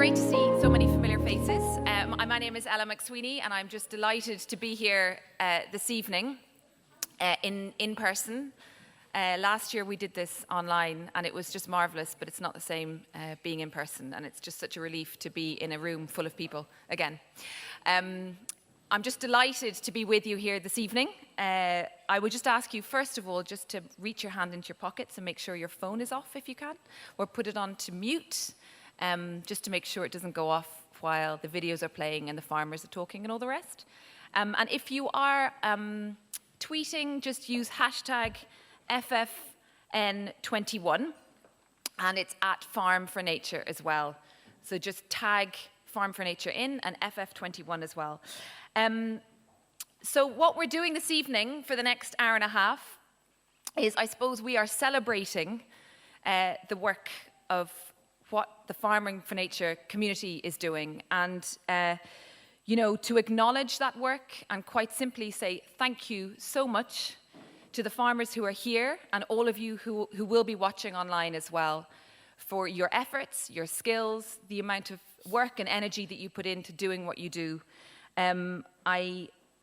great to see so many familiar faces. My name is Mcsweeney, and I'm just delighted to be here this evening in person. Last year we did this online, and it was just marvellous, but it's not the same being in person, and it's just such a relief to be in a room full of people again. I'm just delighted to be with you here this evening. I would just ask you, first of all, just to reach your hand into your pockets and make sure your phone is off if you can, or put it on to mute, just to make sure it doesn't go off while the videos are playing and the farmers are talking and all the rest. And if you are tweeting, just use hashtag FFN21, and it's at Farm for Nature as well. So just tag Farm for Nature in and FF21 as well. So what we're doing this evening for the next hour and a half is, I suppose, we are celebrating the work of what the Farming for Nature community is doing, and you know, to acknowledge that work and quite simply say thank you so much to the farmers who are here and all of you who will be watching online as well, for your efforts, your skills, the amount of work and energy that you put into doing what you do.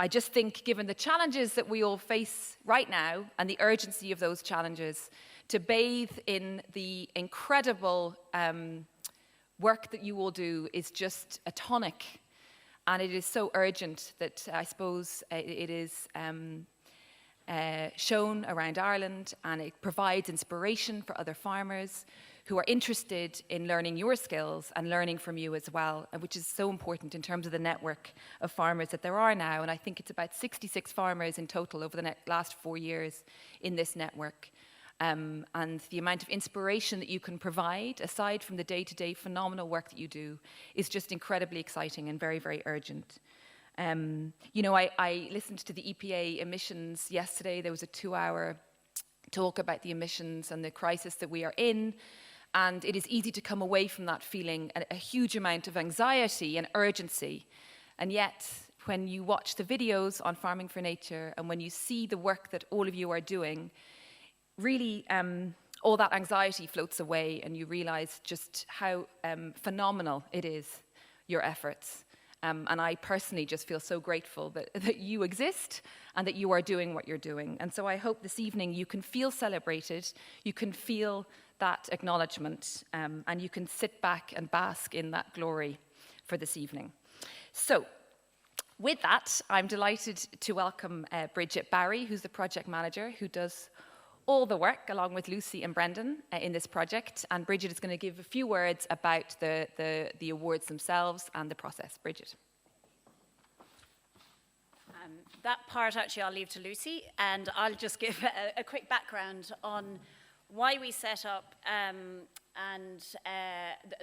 I just think, given the challenges that we all face right now and the urgency of those challenges, to bathe in the incredible work that you all do is just a tonic. And it is so urgent that I suppose it is shown around Ireland, and it provides inspiration for other farmers who are interested in learning your skills and learning from you as well, which is so important in terms of the network of farmers that there are now. And I think it's about 66 farmers in total over the last 4 years in this network. And the amount of inspiration that you can provide, aside from the day-to-day phenomenal work that you do, is just incredibly exciting and very, very urgent. You know, I listened to the EPA emissions yesterday. There was a 2-hour talk about the emissions and the crisis that we are in. And it is easy to come away from that feeling a huge amount of anxiety and urgency. And yet, when you watch the videos on Farming for Nature and when you see the work that all of you are doing, really all that anxiety floats away, and you realize just how phenomenal it is, your efforts. And I personally just feel so grateful that you exist and that you are doing what you're doing. And so I hope this evening you can feel celebrated, you can feel that acknowledgement, and you can sit back and bask in that glory for this evening. So, with that, I'm delighted to welcome Bridget Barry, who's the project manager, who does all the work along with Lucy and Brendan in this project. And Bridget is going to give a few words about the awards themselves and the process. Bridget. That part actually I'll leave to Lucy, and I'll just give a quick background on why we set up and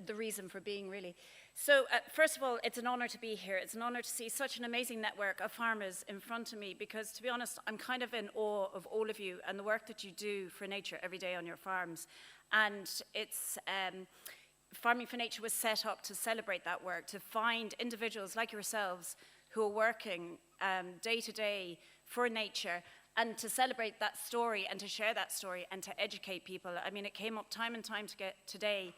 the reason for being, really. So first of all, it's an honor to be here. It's an honor to see such an amazing network of farmers in front of me, because to be honest, I'm kind of in awe of all of you and the work that you do for nature every day on your farms. And it's Farming for Nature was set up to celebrate that work, to find individuals like yourselves who are working day to day for nature, and to celebrate that story and to share that story and to educate people. I mean, it came up time and time today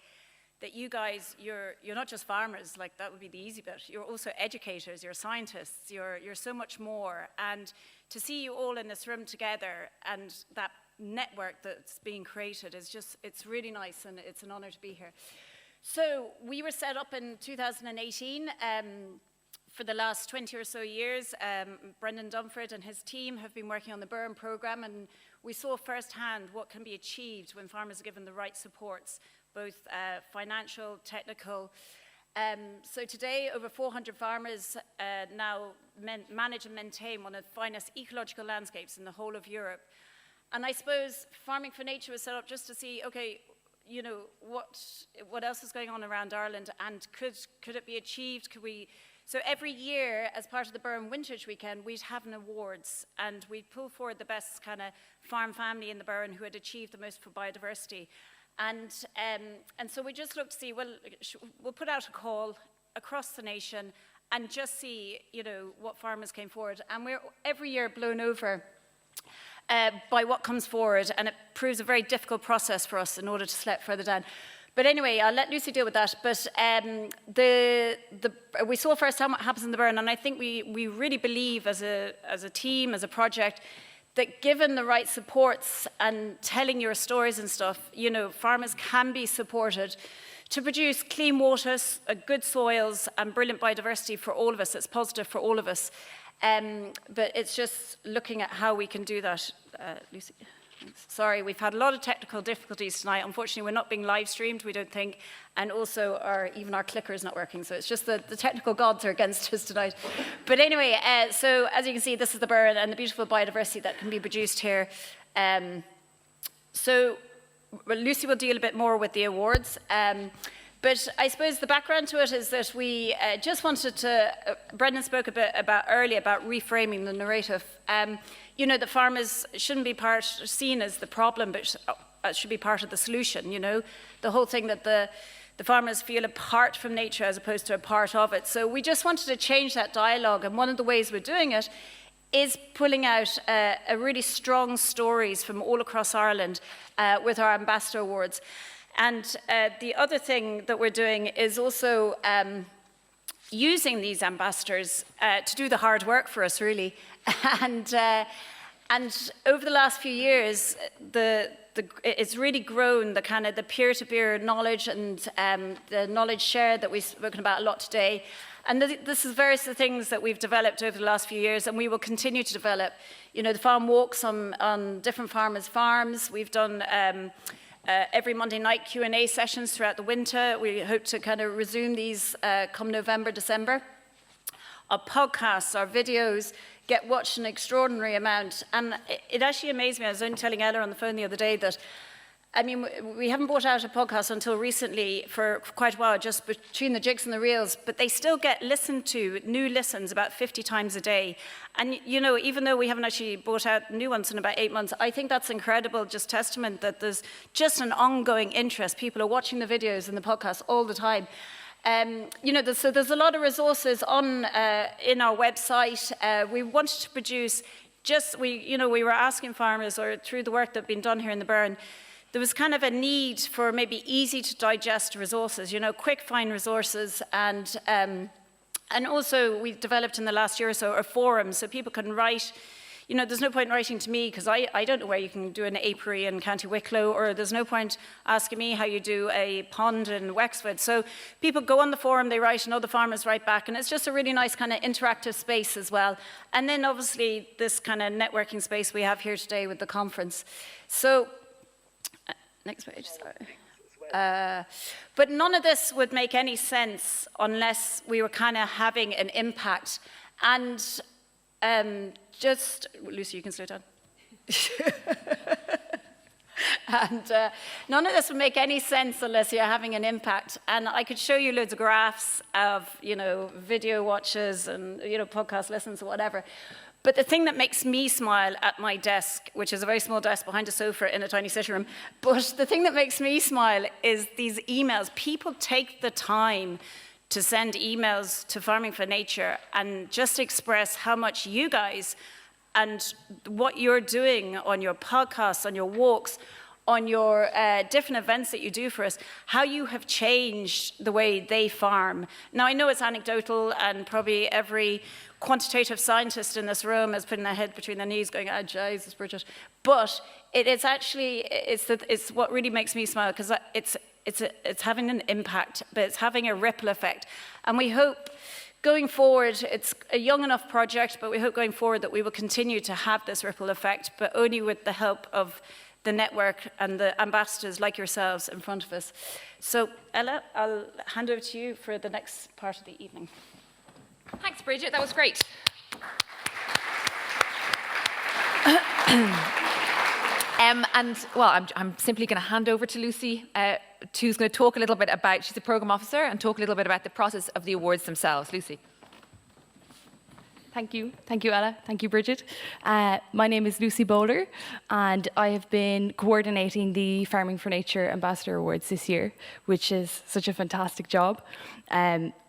that you guys, you're not just farmers, like that would be the easy bit. You're also educators, you're scientists, you're so much more. And to see you all in this room together and that network that's being created is just, it's really nice, and it's an honor to be here. So we were set up in 2018. For the last 20 or so years, Brendan Dunford and his team have been working on the Burn programme, and we saw firsthand what can be achieved when farmers are given the right supports, both financial, technical. So today, over 400 farmers now manage and maintain one of the finest ecological landscapes in the whole of Europe. And I suppose Farming for Nature was set up just to see, okay, you know, what else is going on around Ireland, and could it be achieved? Could we? So every year, as part of the Burn Vintage Weekend, we'd have an awards, and we'd pull forward the best kind of farm family in the Burn who had achieved the most for biodiversity. And so we just looked to see, well, we'll put out a call across the nation and just see, you know, what farmers came forward. And we're every year blown over by what comes forward, and it proves a very difficult process for us in order to select further down. But anyway, I'll let Lucy deal with that. But we saw firsthand what happens in the burn, and I think we really believe as a team, as a project, that given the right supports and telling your stories and stuff, you know, farmers can be supported to produce clean waters, good soils, and brilliant biodiversity for all of us. It's positive for all of us. But it's just looking at how we can do that. Lucy? Sorry, we've had a lot of technical difficulties tonight. Unfortunately, we're not being live streamed, we don't think, and also even our clicker is not working, so it's just the technical gods are against us tonight. But anyway, so as you can see, this is the burn and the beautiful biodiversity that can be produced here. So Lucy will deal a bit more with the awards. But I suppose the background to it is that we just wanted to, Brendan spoke a bit about earlier about reframing the narrative. You know, that farmers shouldn't be seen as the problem, but should be part of the solution, you know. The whole thing that the farmers feel apart from nature as opposed to a part of it. So we just wanted to change that dialogue, and one of the ways we're doing it is pulling out a really strong stories from all across Ireland with our Ambassador Awards. And the other thing that we're doing is also using these ambassadors to do the hard work for us, really. And over the last few years, it's really grown, the peer-to-peer knowledge and the knowledge shared that we've spoken about a lot today. And this is various things that we've developed over the last few years, and we will continue to develop. You know, the farm walks on different farmers' farms. We've done every Monday night Q&A sessions throughout the winter. We hope to kind of resume these come November, December. Our podcasts, our videos get watched an extraordinary amount. And it actually amazed me. I was only telling Ella on the phone the other day that, I mean, we haven't brought out a podcast until recently for quite a while, just between the jigs and the reels, but they still get listened to, new listens, about 50 times a day. And, you know, even though we haven't actually brought out new ones in about 8 months, I think that's incredible, just testament that there's just an ongoing interest. People are watching the videos and the podcasts all the time. You know, so there's a lot of resources on in our website. We wanted to produce we were asking farmers, or through the work that's been done here in the Burn, there was kind of a need for maybe easy to digest resources, you know, quick find resources, and also we've developed in the last year or so a forum so people can write. You know, there's no point writing to me because I don't know where you can do an apiary in County Wicklow, or there's no point asking me how you do a pond in Wexford. So people go on the forum, they write, and other farmers write back, and it's just a really nice kind of interactive space as well. And then obviously this kind of networking space we have here today with the conference. So, next page, sorry. But none of this would make any sense unless we were kind of having an impact. And Lucy, you can slow down. And none of this would make any sense unless you're having an impact. And I could show you loads of graphs of, you know, video watches and, you know, podcast listens or whatever. But the thing that makes me smile at my desk, which is a very small desk behind a sofa in a tiny sitting room, but the thing that makes me smile is these emails. People take the time to send emails to Farming for Nature and just express how much you guys and what you're doing on your podcasts, on your walks, on your different events that you do for us, how you have changed the way they farm. Now, I know it's anecdotal, and probably every quantitative scientist in this room is putting their head between their knees going, oh, Jesus, Bridget. But it's actually, it's what really makes me smile, because it's having an impact, but it's having a ripple effect. And we hope going forward, it's a young enough project, but we hope going forward that we will continue to have this ripple effect, but only with the help of the network and the ambassadors like yourselves in front of us. So, Ella, I'll hand over to you for the next part of the evening. Thanks, Bridget. That was great. I'm simply going to hand over to Lucy, who's going to talk a little bit about, she's a programme officer, and talk a little bit about the process of the awards themselves. Lucy. Thank you, Ella. Thank you, Bridget. My name is Lucy Bowler, and I have been coordinating the Farming for Nature Ambassador Awards this year, which is such a fantastic job.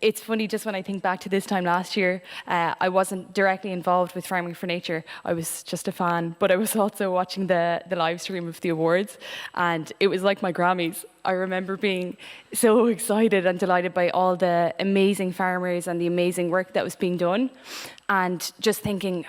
It's funny, just when I think back to this time last year, I wasn't directly involved with Farming for Nature. I was just a fan, but I was also watching the live stream of the awards, and it was like my Grammys. I remember being so excited and delighted by all the amazing farmers and the amazing work that was being done, and just thinking,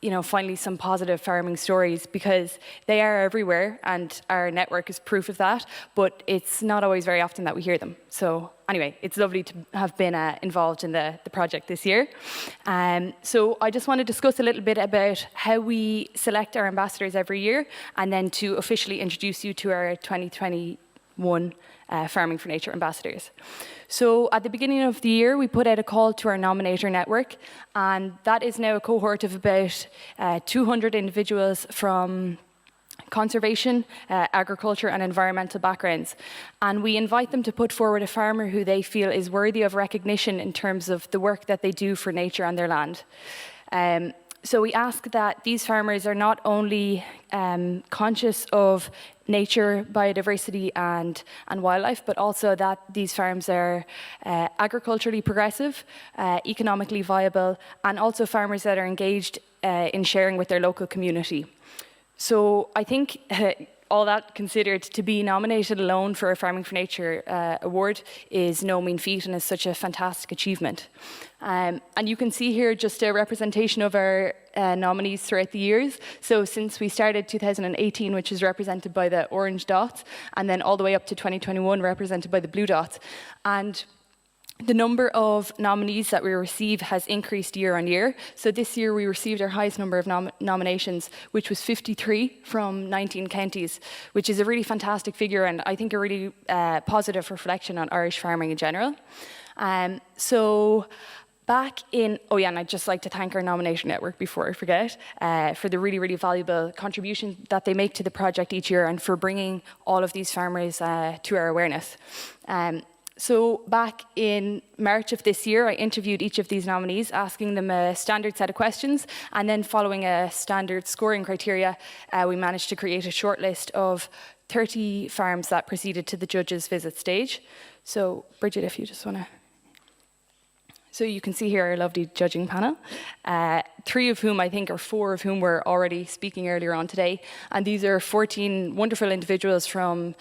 you know, finally some positive farming stories, because they are everywhere and our network is proof of that, but it's not always very often that we hear them. So anyway, it's lovely to have been involved in the project this year. So I just want to discuss a little bit about how we select our ambassadors every year, and then to officially introduce you to our 2021 Farming for Nature ambassadors. So at the beginning of the year, we put out a call to our nominator network, and that is now a cohort of about 200 individuals from conservation, agriculture and environmental backgrounds. And we invite them to put forward a farmer who they feel is worthy of recognition in terms of the work that they do for nature and their land. So we ask that these farmers are not only conscious of nature, biodiversity and wildlife, but also that these farms are agriculturally progressive, economically viable, and also farmers that are engaged in sharing with their local community. So I think all that considered, to be nominated alone for a Farming for Nature award is no mean feat, and is such a fantastic achievement. And you can see here just a representation of our nominees throughout the years. So since we started 2018, which is represented by the orange dots, and then all the way up to 2021, represented by the blue dots. And the number of nominees that we receive has increased year on year. So this year we received our highest number of nominations, which was 53 from 19 counties, which is a really fantastic figure, and I think a really positive reflection on Irish farming in general. So back in, oh yeah, and I'd just like to thank our nomination network before I forget, for the really, really valuable contribution that they make to the project each year, and for bringing all of these farmers to our awareness. So back in March of this year, I interviewed each of these nominees, asking them a standard set of questions, and then following a standard scoring criteria, we managed to create a shortlist of 30 farms that proceeded to the judges' visit stage. So Bridget, if you just want to... So you can see here our lovely judging panel, 3 of whom I think, or 4 of whom were already speaking earlier on today. And these are 14 wonderful individuals from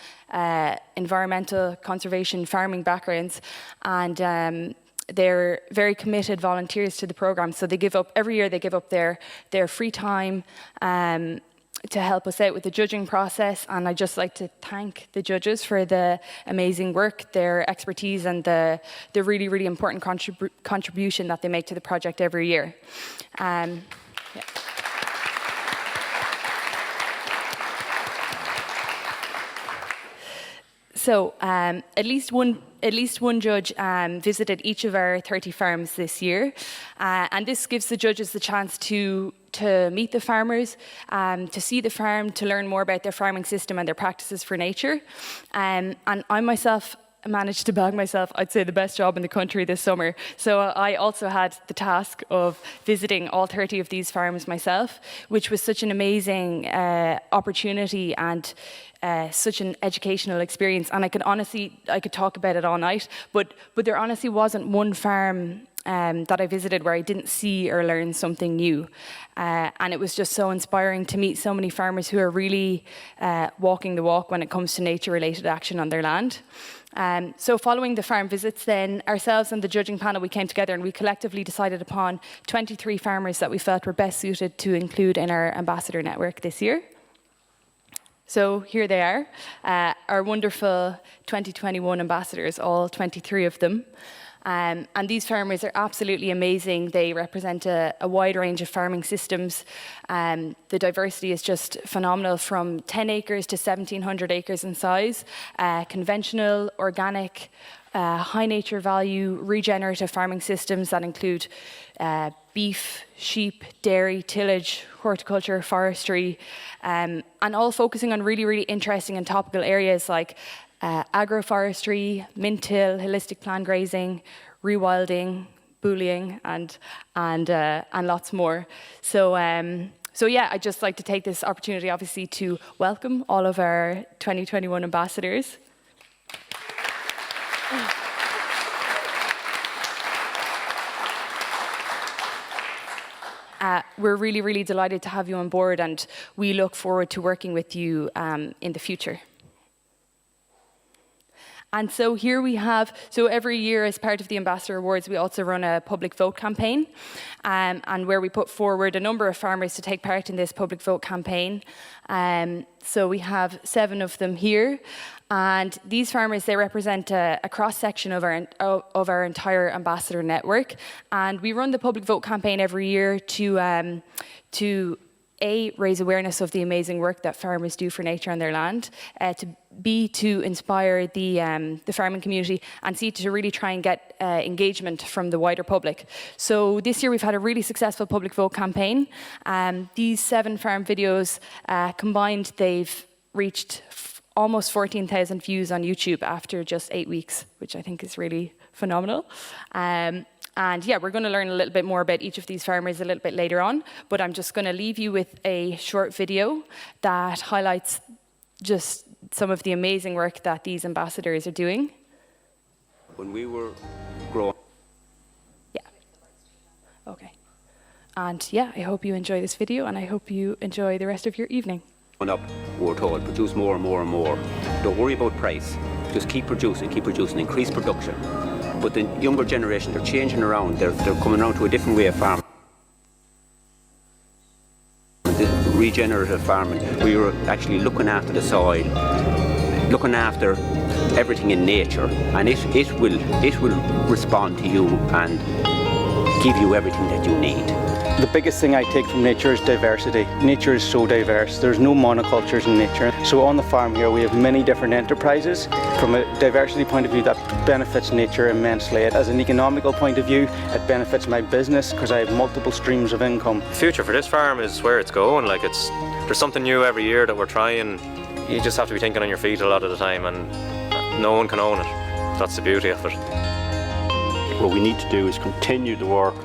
environmental, conservation, farming backgrounds. And they're very committed volunteers to the program. So they give up, every year they give up their free time to help us out with the judging process. And I'd just like to thank the judges for the amazing work, their expertise, and the really, really important contribution that they make to the project every year. Yeah. So at least one judge visited each of our 30 farms this year, and this gives the judges the chance to meet the farmers, to see the farm, to learn more about their farming system and their practices for nature. And I myself managed to bag myself, I'd say, the best job in the country this summer. So I also had the task of visiting all 30 of these farms myself, which was such an amazing opportunity and such an educational experience. And I could talk about it all night, but there honestly wasn't one farm that I visited where I didn't see or learn something new. And it was just so inspiring to meet so many farmers who are really walking the walk when it comes to nature-related action on their land. So following the farm visits then, ourselves and the judging panel, we came together and we collectively decided upon 23 farmers that we felt were best suited to include in our ambassador network this year. So here they are, our wonderful 2021 ambassadors, all 23 of them. And these farmers are absolutely amazing. They represent a wide range of farming systems. The diversity is just phenomenal, from 10 acres to 1,700 acres in size. Conventional, organic, high nature value, regenerative farming systems that include beef, sheep, dairy, tillage, horticulture, forestry, and all focusing on really, really interesting and topical areas like agroforestry, mint-till, holistic plant grazing, rewilding, bullying, and lots more. So yeah, I'd just like to take this opportunity, obviously, to welcome all of our 2021 ambassadors. We're really, really delighted to have you on board, and we look forward to working with you in the future. And so here we have, so every year as part of the Ambassador Awards, we also run a public vote campaign, and where we put forward a number of farmers to take part in this public vote campaign. So we have 7 of them here, and these farmers, they represent a cross-section of our entire ambassador network. And we run the public vote campaign every year to A, raise awareness of the amazing work that farmers do for nature on their land, to B, to inspire the farming community, and C, to really try and get engagement from the wider public. So this year we've had a really successful public vote campaign. These 7 farm videos combined, they've reached almost 14,000 views on YouTube after just 8 weeks, which I think is really phenomenal. And yeah, we're going to learn a little bit more about each of these farmers a little bit later on, but I'm just going to leave you with a short video that highlights just some of the amazing work that these ambassadors are doing. When we were growing. Yeah. Okay. And yeah, I hope you enjoy this video, and I hope you enjoy the rest of your evening. Up, we're told, produce more and more and more. Don't worry about price. Just keep producing, increase production. But the younger generation, they're changing around. They're coming around to a different way of farming. The regenerative farming, where you're actually looking after the soil, looking after everything in nature, and it will respond to you and give you everything that you need. The biggest thing I take from nature is diversity. Nature is so diverse. There's no monocultures in nature. So on the farm here we have many different enterprises. From a diversity point of view, that benefits nature immensely. As an economical point of view, it benefits my business because I have multiple streams of income. The future for this farm is where it's going. Like there's something new every year that we're trying. You just have to be thinking on your feet a lot of the time, and no one can own it. That's the beauty of it. What we need to do is continue the work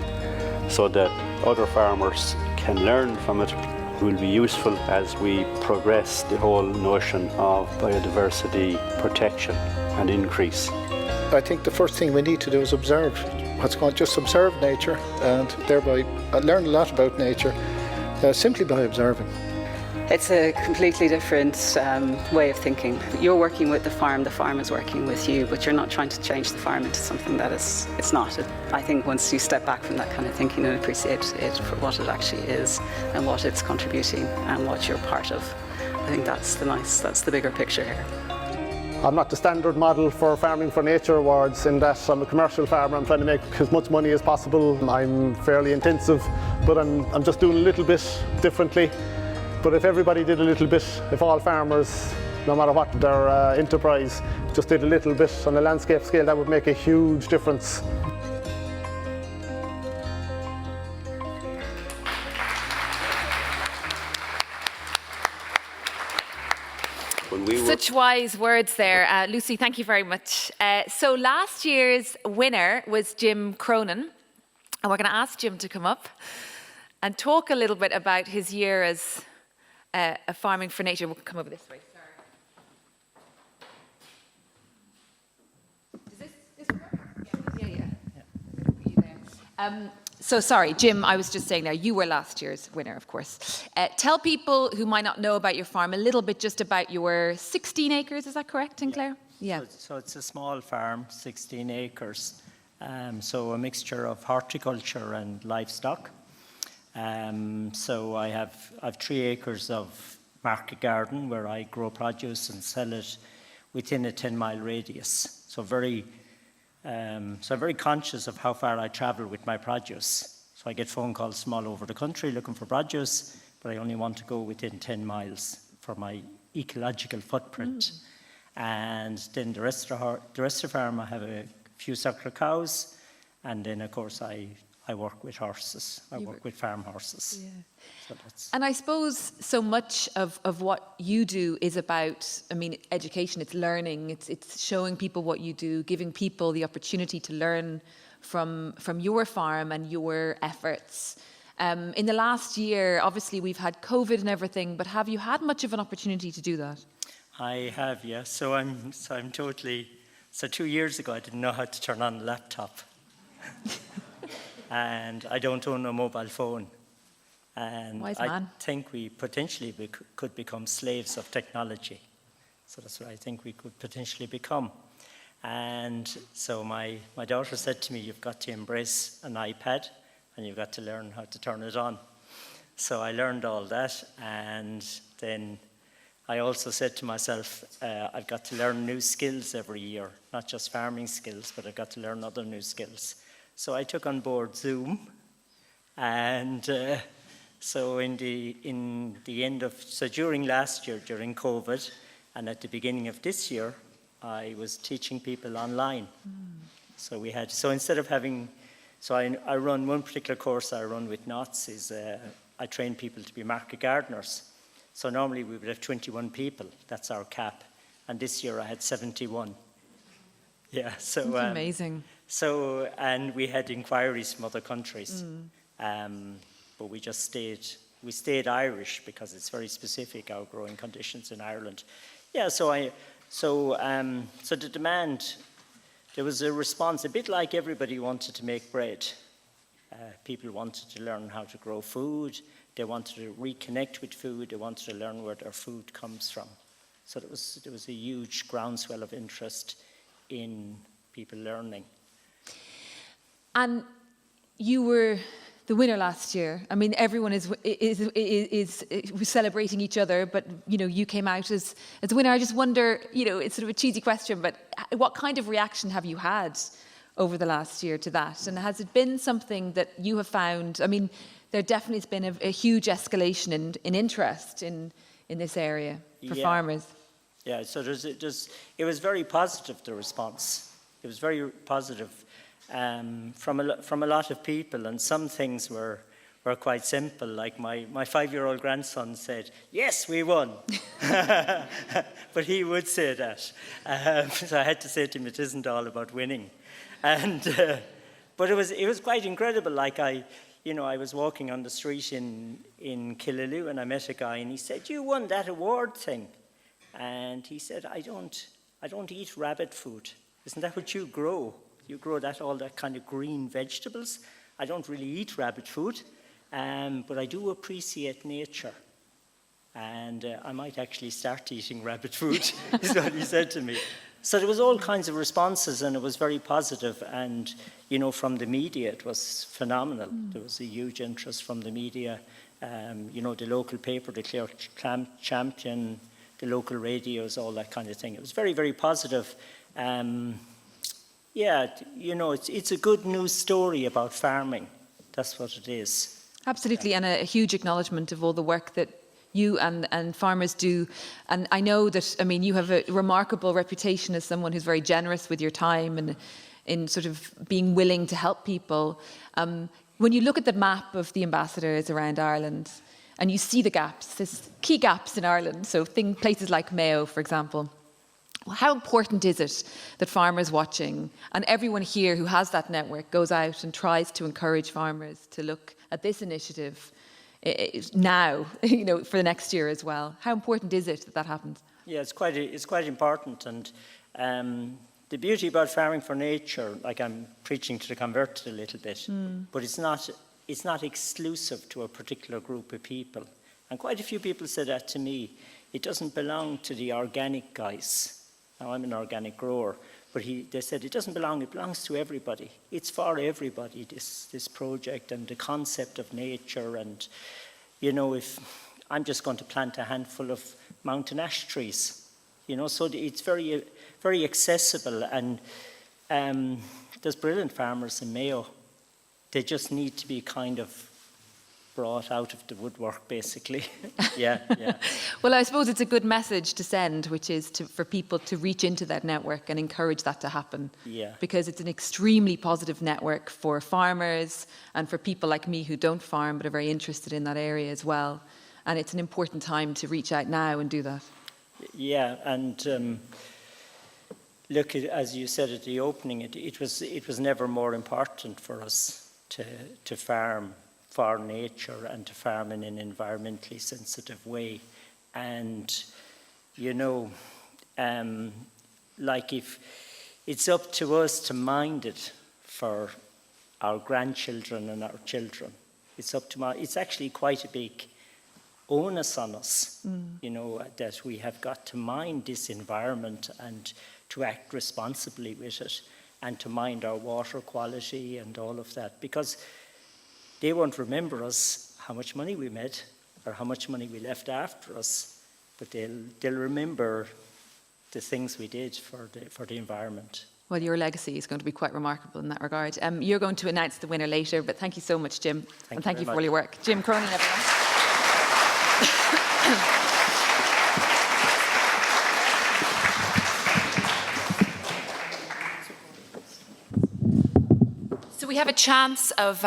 so that other farmers can learn from it. It will be useful as we progress the whole notion of biodiversity protection and increase. I think the first thing we need to do is observe what's going on. Just observe nature, and thereby learn a lot about nature simply by observing. It's a completely different way of thinking. You're working with the farm is working with you, but you're not trying to change the farm into something that it's not. I think once you step back from that kind of thinking and appreciate it for what it actually is and what it's contributing and what you're part of, I think that's the bigger picture here. I'm not the standard model for Farming for Nature Awards in that I'm a commercial farmer. I'm trying to make as much money as possible. I'm fairly intensive, but I'm just doing a little bit differently. But if everybody did a little bit, if all farmers, no matter what their enterprise, just did a little bit on a landscape scale, that would make a huge difference. Such wise words there. Lucy, thank you very much. So last year's winner was Jim Cronin, and we're going to ask Jim to come up and talk a little bit about his year as a Farming for Nature. We'll come over this way. Is this work? Yeah. So sorry, Jim, I was just saying now, you were last year's winner, of course. Tell people who might not know about your farm a little bit just about your 16 acres, is that correct, Sinclair? Yeah. So it's a small farm, 16 acres. So a mixture of horticulture and livestock. So I have 3 acres of market garden where I grow produce and sell it within a 10-mile radius. So I'm very conscious of how far I travel with my produce. So I get phone calls from all over the country looking for produce, but I only want to go within 10 miles for my ecological footprint. And then the rest of the farm, I have a few suckler cows, and then of course I work with horses. I work with farm horses. Yeah. So and I suppose so much of what you do is about, education, it's learning, it's showing people what you do, giving people the opportunity to learn from your farm and your efforts. In the last year, obviously we've had COVID and everything, but have you had much of an opportunity to do that? I have, yeah. So 2 years ago I didn't know how to turn on the laptop. And I don't own a mobile phone. And I think we potentially could become slaves of technology. So that's what I think we could potentially become. And so my daughter said to me, you've got to embrace an iPad and you've got to learn how to turn it on. So I learned all that, and then I also said to myself, I've got to learn new skills every year, not just farming skills, but I've got to learn other new skills. So I took on board Zoom, and so during last year, during COVID, and at the beginning of this year, I was teaching people online. So instead of having, I run one particular course I run with Knots is I train people to be market gardeners. So normally we would have 21 people, that's our cap. And this year I had 71. Yeah, so. That's amazing. So, and we had inquiries from other countries. But we just stayed Irish because it's very specific, our growing conditions in Ireland. Yeah, so the demand, there was a response, a bit like everybody wanted to make bread. People wanted to learn how to grow food, they wanted to reconnect with food, they wanted to learn where their food comes from. So there was a huge groundswell of interest in people learning. And you were the winner last year. I mean, everyone is celebrating each other, but you came out as the winner. I just wonder, it's sort of a cheesy question, but what kind of reaction have you had over the last year to that? And has it been something that you have found? I mean, there definitely has been a huge escalation in interest in this area for farmers. Yeah, so it was very positive, the response. It was very positive. From a lot of people, and some things were quite simple. Like my 5-year-old grandson said, "Yes, we won," but he would say that. So I had to say to him, "It isn't all about winning," and but it was quite incredible. Like I was walking on the street in Killaloe, and I met a guy, and he said, "You won that award thing," and he said, "I don't eat rabbit food. Isn't that what you grow? You grow all that kind of green vegetables. I don't really eat rabbit food, but I do appreciate nature. And I might actually start eating rabbit food," is what he said to me. So there was all kinds of responses, and it was very positive. And, from the media, it was phenomenal. There was a huge interest from the media. The local paper, the Clare Champion, the local radios, all that kind of thing. It was very, very positive. Yeah, it's a good news story about farming. That's what it is. Absolutely, and a huge acknowledgement of all the work that you and farmers do. And I know that, you have a remarkable reputation as someone who's very generous with your time and in sort of being willing to help people. When you look at the map of the ambassadors around Ireland, and you see the gaps, there's key gaps in Ireland, so places like Mayo, for example. How important is it that farmers watching and everyone here who has that network goes out and tries to encourage farmers to look at this initiative now, for the next year as well? How important is it that happens? Yeah, it's quite important. And the beauty about farming for nature, like I'm preaching to the converted a little bit, but it's not exclusive to a particular group of people. And quite a few people said that to me. It doesn't belong to the organic guys. Now, I'm an organic grower, but they said it doesn't belong, it belongs to everybody. It's for everybody, this project and the concept of nature. And, if I'm just going to plant a handful of mountain ash trees, so it's very, very accessible. And there's brilliant farmers in Mayo. They just need to be kind of brought out of the woodwork, basically. Yeah. Well, I suppose it's a good message to send, which is for people to reach into that network and encourage that to happen. Yeah. Because it's an extremely positive network for farmers and for people like me who don't farm but are very interested in that area as well. And it's an important time to reach out now and do that. Yeah, and look, as you said at the opening, it was never more important for us to farm for nature and to farm in an environmentally sensitive way. And, like if it's up to us to mind it for our grandchildren and our children, it's actually quite a big onus on us, that we have got to mind this environment and to act responsibly with it and to mind our water quality and all of that, because they won't remember us how much money we made or how much money we left after us, but they'll remember the things we did for the environment. Well, your legacy is going to be quite remarkable in that regard. You're going to announce the winner later, but thank you so much, Jim. And thank you for all your work. Jim Cronin, everyone. So we have a chance of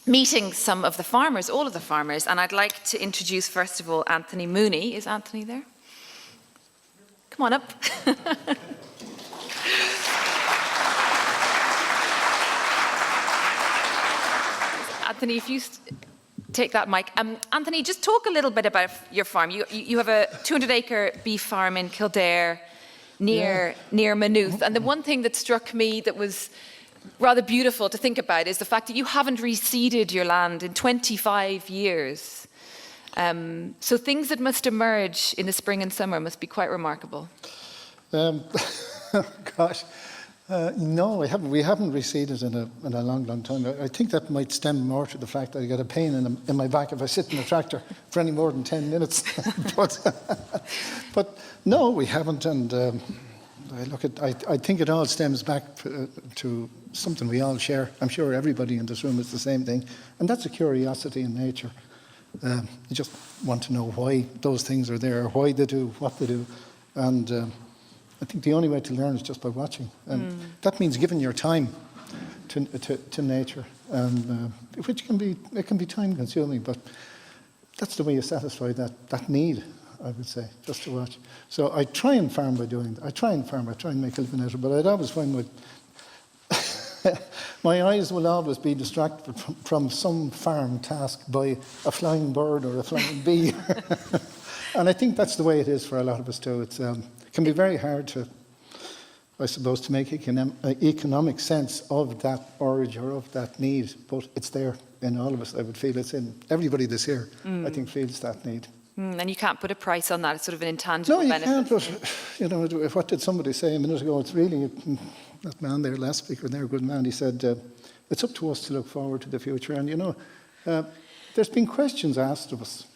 meeting some of the farmers, all of the farmers, and I'd like to introduce, first of all, Anthony Mooney. Is Anthony there? Come on up. Anthony, if you take that mic. Anthony, just talk a little bit about your farm. You have a 200-acre beef farm in Kildare near Maynooth. And the one thing that struck me that was rather beautiful to think about is the fact that you haven't reseeded your land in 25 years. So things that must emerge in the spring and summer must be quite remarkable. Gosh. No, we haven't reseeded in a long, long time. I think that might stem more to the fact that I get a pain in my back if I sit in a tractor for any more than 10 minutes. but no, we haven't. And I think it all stems back to something we all share. I'm sure everybody in this room is the same thing, and that's a curiosity in nature. You just want to know why those things are there, why they do what they do, and I think the only way to learn is just by watching, and that means giving your time to nature, and which can be time-consuming, but that's the way you satisfy that need, I would say, just to watch. So I try and farm by doing that. I try and make a living out of it, but I'd always find my eyes will always be distracted from some farm task by a flying bird or a flying bee. And I think that's the way it is for a lot of us too. It can be very hard to, I suppose, to make economic sense of that urge or of that need, but it's there in all of us. I would feel it's in everybody that's here, I think, feels that need. And you can't put a price on that. It's sort of an intangible benefit. No, you can't, but what did somebody say a minute ago? It's really, that man there, last speaker there, a good man, he said, it's up to us to look forward to the future. And there's been questions asked of us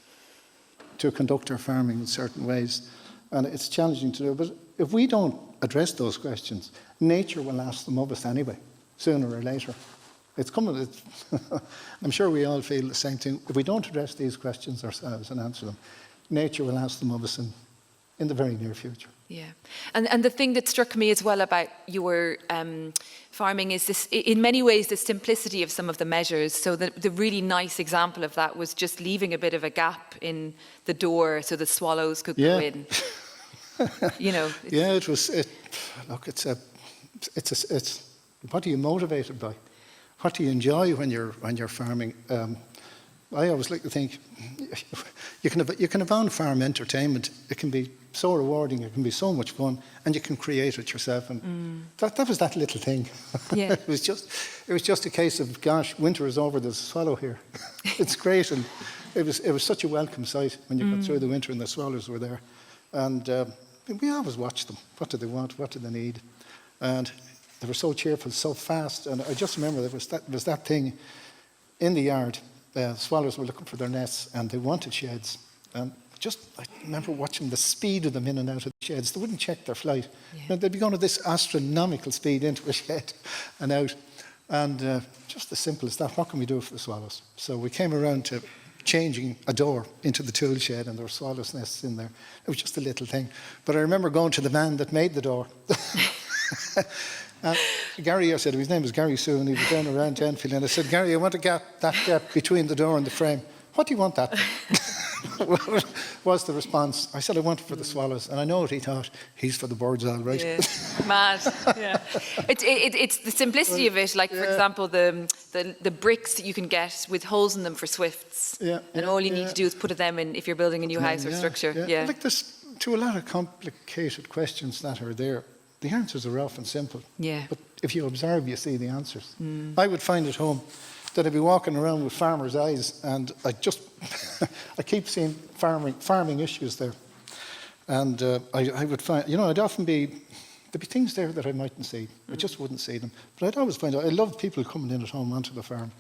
to conduct our farming in certain ways, and it's challenging to do. But if we don't address those questions, nature will ask them of us anyway, sooner or later. It's coming. I'm sure we all feel the same thing. If we don't address these questions ourselves and answer them, nature will ask them of us in the very near future. Yeah, and the thing that struck me as well about your farming is this, in many ways, the simplicity of some of the measures. So the really nice example of that was just leaving a bit of a gap in the door so the swallows could go in. Yeah, it was. Look, it's what are you motivated by? What do you enjoy when you're farming? I always like to think you can have on-farm entertainment. It can be so rewarding. It can be so much fun, and you can create it yourself. And that was that little thing. Yeah. It was just a case of, gosh, winter is over. There's a swallow here. It's great, and it was such a welcome sight when you got through the winter and the swallows were there. And we always watched them. What do they want? What do they need? And they were so cheerful, so fast. And I just remember there was that thing in the yard. Swallows were looking for their nests and they wanted sheds. And I remember watching the speed of them in and out of the sheds. They wouldn't check their flight. Yeah. They'd be going at this astronomical speed into a shed and out. And just as simple as that, what can we do for the swallows? So we came around to changing a door into the tool shed, and there were swallows' nests in there. It was just a little thing. But I remember going to the man that made the door. Gary, I said, his name was Gary Sue, and he was down around Enfield, and I said, Gary, I want that gap between the door and the frame. What do you want that for? Was the response. I said, I want it for the swallows. And I know what he thought. He's for the birds, all right. Yeah. Mad. Yeah. It's the simplicity of it. Like, for example, the bricks that you can get with holes in them for swifts. Yeah. And all you need to do is put them in if you're building a new house or structure. Yeah. Like there's, to a lot of complicated questions that are there, the answers are often simple. Yeah. But if you observe, you see the answers. I would find at home that I'd be walking around with farmer's eyes, and I keep seeing farming issues there. And I would find, I'd often there'd be things there that I mightn't see. I just wouldn't see them. But I'd always find out, I love people coming in at home onto the farm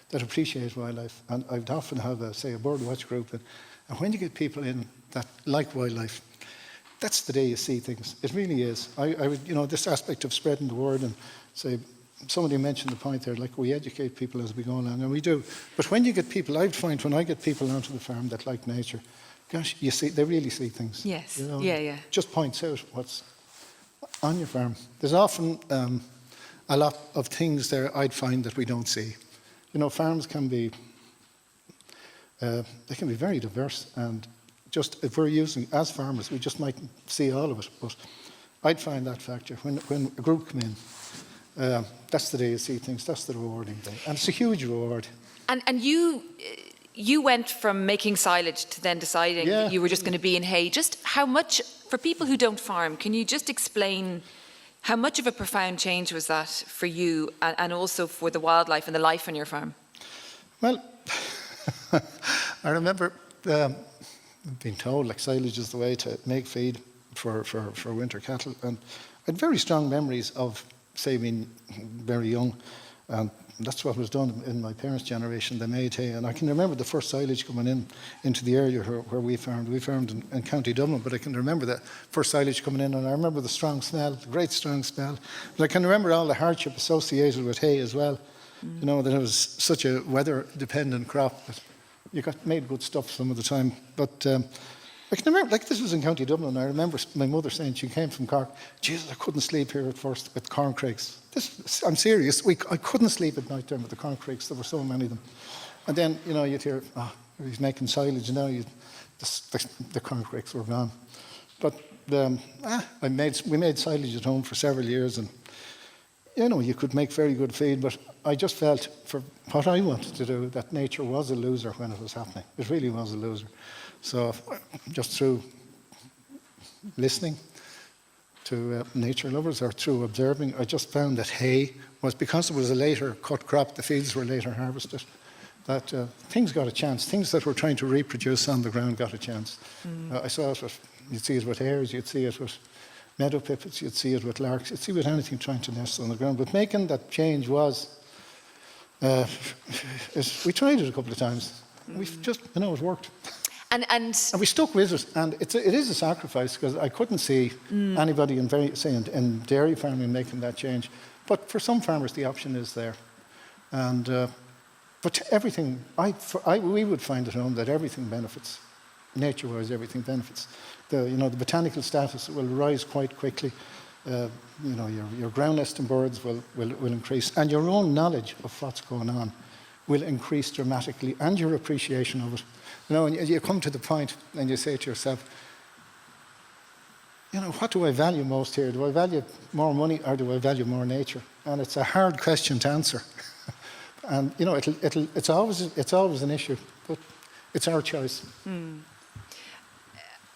that appreciate wildlife. And I'd often have, a bird watch group. And when you get people in that like wildlife, that's the day you see things. It really is. I would, this aspect of spreading the word and say, somebody mentioned the point there, like we educate people as we go along, and we do. But when you get people, I'd find when I get people onto the farm that like nature, gosh, you see, they really see things. Yes. Yeah. Just points out what's on your farm. There's often a lot of things there I'd find that we don't see. Farms can be, they can be very diverse, and just if we're using, as farmers, we just mightn't see all of it. But I'd find that factor. When a group come in, that's the day you see things, that's the rewarding day. And it's a huge reward. And you went from making silage to then deciding that you were just going to be in hay. Just how much, for people who don't farm, can you just explain how much of a profound change was that for you and also for the wildlife and the life on your farm? Well, I remember being told like silage is the way to make feed for winter cattle, and I had very strong memories of, say, being very young, and that's what was done in my parents' generation. They made hay, and I can remember the first silage coming into the area where we farmed. We farmed in County Dublin, but I can remember the first silage coming in, and I remember the strong smell, the great strong smell. But I can remember all the hardship associated with hay as well. That it was such a weather-dependent crop that you got made good stuff some of the time. But I can remember, like, this was in County Dublin. I remember my mother saying, she came from Cork, Jesus, I couldn't sleep here at first with corncrakes. I'm serious. I couldn't sleep at night time with the corncrakes. There were so many of them. And then, you'd hear, he's making silage now. The corncrakes were gone. But we made silage at home for several years, and you could make very good feed. But I just felt, for what I wanted to do, that nature was a loser when it was happening. It really was a loser. So just through listening to nature lovers or through observing, I just found that hay was, because it was a later cut crop, the fields were later harvested, that things got a chance. Things that were trying to reproduce on the ground got a chance. I saw it you'd see it with hares, you'd see it with meadow pipits, you'd see it with larks, you'd see it with anything trying to nest on the ground. But making that change was, we tried it a couple of times. We've just, it worked. And we stuck with it, and it is a sacrifice, because I couldn't see anybody in dairy farming making that change. But for some farmers, the option is there. And but everything, we would find at home that everything benefits. Nature-wise, everything benefits. The botanical status will rise quite quickly. Your ground nesting birds will increase, and your own knowledge of what's going on will increase dramatically, and your appreciation of it. And you come to the point and you say to yourself, what do I value most here? Do I value more money, or do I value more nature? And it's a hard question to answer. And it's always an issue, but it's our choice.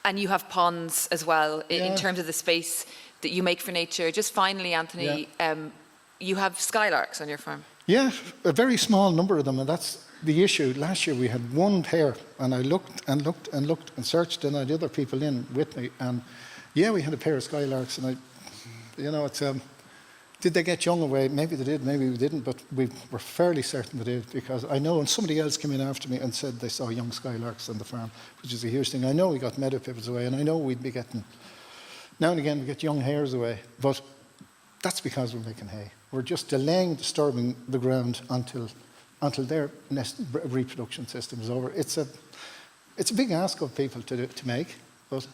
And you have ponds as well in terms of the space that you make for nature. Just finally, Anthony, you have skylarks on your farm. Yeah, a very small number of them, and that's the issue. Last year we had one pair, and I looked and searched, and I had other people in with me, and we had a pair of skylarks, and did they get young away? Maybe they did, maybe we didn't, but we were fairly certain they did, because I know, and somebody else came in after me and said they saw young skylarks on the farm, which is a huge thing. I know we got meadow pipits away, and I know we'd be getting, now and again we get young hares away, but that's because we're making hay. We're just delaying disturbing the ground until their reproduction system is over. It's a big ask of people to make, but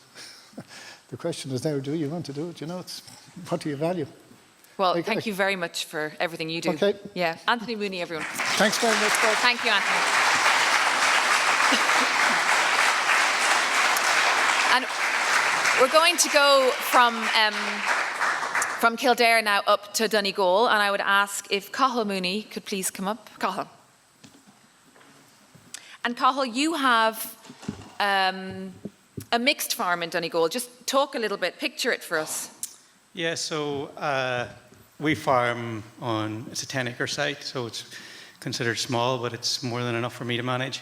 the question is now, do you want to do it? It's what do you value? Well, thank you very much for everything you do. Okay. Yeah, Anthony Mooney, everyone. Thanks very much, Bob. Thank you, Anthony. And we're going to go from Kildare now up to Donegal, and I would ask if Cathal Mooney could please come up. Cathal. And Cathal, you have a mixed farm in Donegal. Just talk a little bit, picture it for us. Yeah, so we farm on, it's a 10-acre site, so it's considered small, but it's more than enough for me to manage.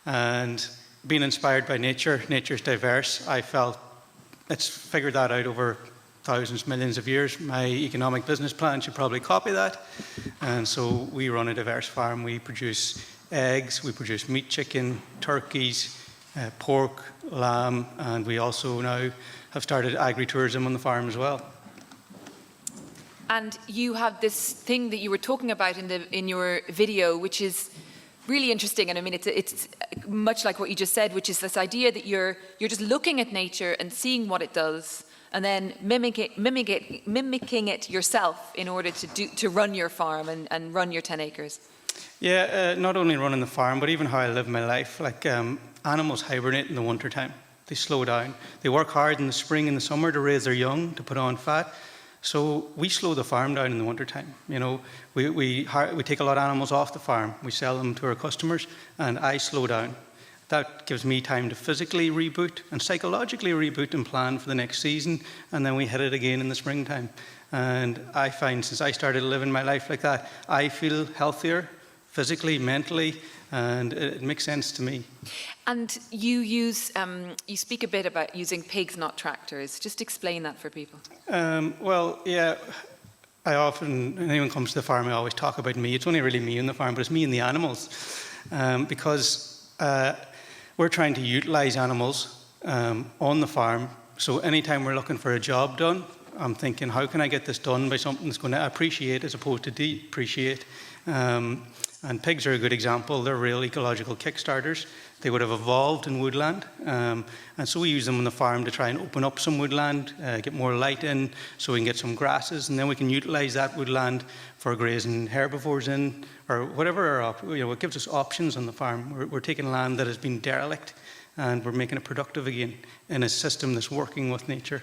And being inspired by nature, nature's diverse, I felt it's figured that out over thousands, millions of years. My economic business plan should probably copy that. And so we run a diverse farm. We produce eggs, we produce meat, chicken, turkeys, pork, lamb, and we also now have started agri-tourism on the farm as well. And you have this thing that you were talking about in your video, which is really interesting. And I mean, it's much like what you just said, which is this idea that you're just looking at nature and seeing what it does, and then mimicking it yourself in order to run your farm and run your 10 acres. Yeah, not only running the farm, but even how I live my life. Like animals hibernate in the wintertime. They slow down. They work hard in the spring and the summer to raise their young, to put on fat. So we slow the farm down in the wintertime. You know, we take a lot of animals off the farm. We sell them to our customers, and I slow down. That gives me time to physically reboot and psychologically reboot and plan for the next season, and then we hit it again in the springtime. And I find since I started living my life like that, I feel healthier physically, mentally, and it makes sense to me. And you speak a bit about using pigs, not tractors. Just explain that for people. Well, yeah, I often, when anyone comes to the farm, I always talk about me. It's only really me on the farm, but it's me and the animals. Because we're trying to utilize animals on the farm. So anytime we're looking for a job done, I'm thinking, how can I get this done by something that's going to appreciate as opposed to depreciate? And pigs are a good example. They're real ecological kickstarters. They would have evolved in woodland. And so we use them on the farm to try and open up some woodland, get more light in, so we can get some grasses, and then we can utilize that woodland for grazing herbivores in, or whatever. It gives us options on the farm. We're taking land that has been derelict, and we're making it productive again in a system that's working with nature.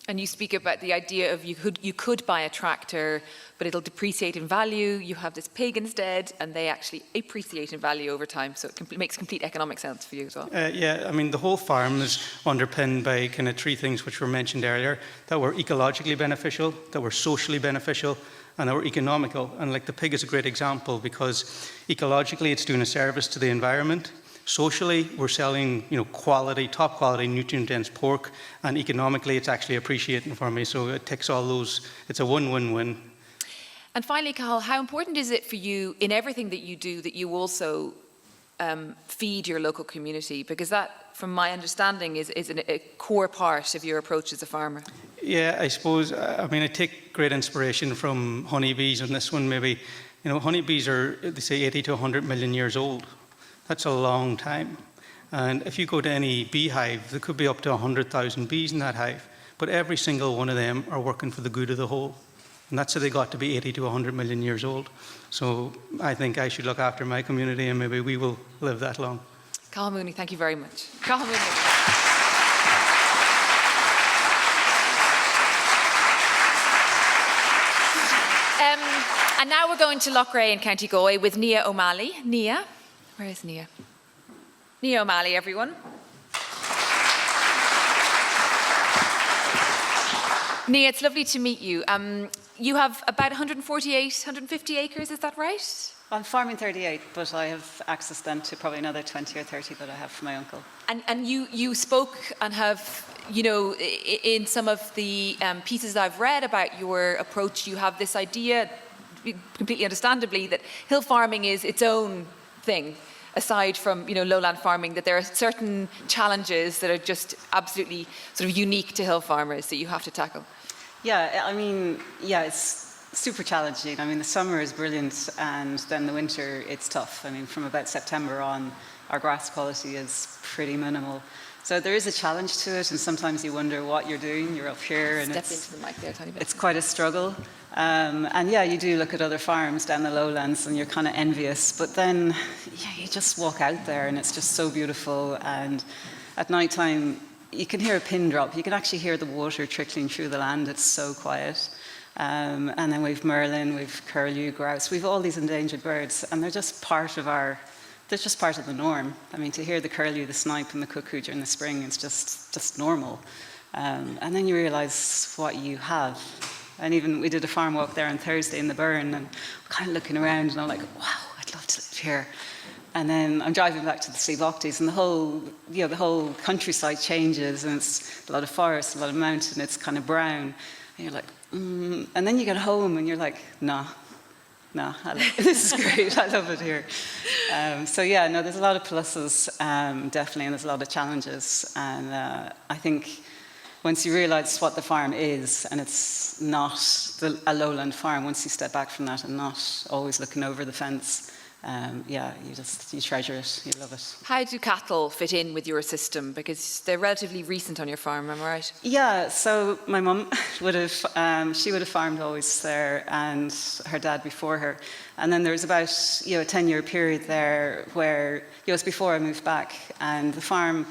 And you speak about the idea of you could buy a tractor, but it'll depreciate in value. You have this pig instead, and they actually appreciate in value over time. So it makes complete economic sense for you as well. Yeah, I mean, the whole farm is underpinned by kind of three things which were mentioned earlier, that were ecologically beneficial, that were socially beneficial, and that were economical. And like the pig is a great example because ecologically it's doing a service to the environment. Socially, we're selling, quality, top quality, nutrient-dense pork, and economically, it's actually appreciating for me. So it ticks all those. It's a win-win-win. And finally, Cathal, how important is it for you in everything that you do that you also feed your local community? Because that, from my understanding, is a core part of your approach as a farmer. Yeah, I suppose. I take great inspiration from honeybees on this one. Maybe, honeybees are, they say, 80 to 100 million years old. That's a long time. And if you go to any beehive, there could be up to 100,000 bees in that hive. But every single one of them are working for the good of the whole. And that's how they got to be 80 to 100 million years old. So I think I should look after my community, and maybe we will live that long. Cathal Mooney, thank you very much. Cathal Mooney. And now we're going to Loughrea in County Galway with Nia O'Malley. Nia? Where is Nia? Nia O'Malley, everyone. Nia, it's lovely to meet you. You have about 150 acres, is that right? I'm farming 38, but I have access then to probably another 20 or 30 that I have from my uncle. And you spoke and have, in some of the pieces I've read about your approach, you have this idea, completely understandably, that hill farming is its own thing, aside from lowland farming, that there are certain challenges that are just absolutely sort of unique to hill farmers that you have to tackle. Yeah, it's super challenging. The summer is brilliant, and then the winter, it's tough. From about September on, our grass quality is pretty minimal. So there is a challenge to it, and sometimes you wonder what you're doing. You're up here, and into the mic there a tiny bit. It's quite a struggle. And yeah, you do look at other farms down the lowlands, and you're kind of envious. But then, you just walk out there, and it's just so beautiful. And at night time, you can hear a pin drop. You can actually hear the water trickling through the land. It's so quiet. And then we've merlin, we've curlew, grouse. We've all these endangered birds, and they're just part of the norm. To hear the curlew, the snipe, and the cuckoo during the spring is just normal. And then you realise what you have. And even we did a farm walk there on Thursday in the Burn, and we're kind of looking around, and I'm like, wow, I'd love to live here. And then I'm driving back to the Sleeve-Octies, and the whole countryside changes, and it's a lot of forest, a lot of mountain, it's kind of brown. And you're like, And then you get home and you're like, nah, this is great, I love it here. So yeah, no, there's a lot of pluses, definitely, and there's a lot of challenges. And I think once you realise what the farm is, and it's not a lowland farm, once you step back from that and not always looking over the fence, you treasure it, you love it. How do cattle fit in with your system? Because they're relatively recent on your farm, am I right? Yeah, so my mum would have farmed always there, and her dad before her. And then there was about a 10-year period there where it was before I moved back, and the farm,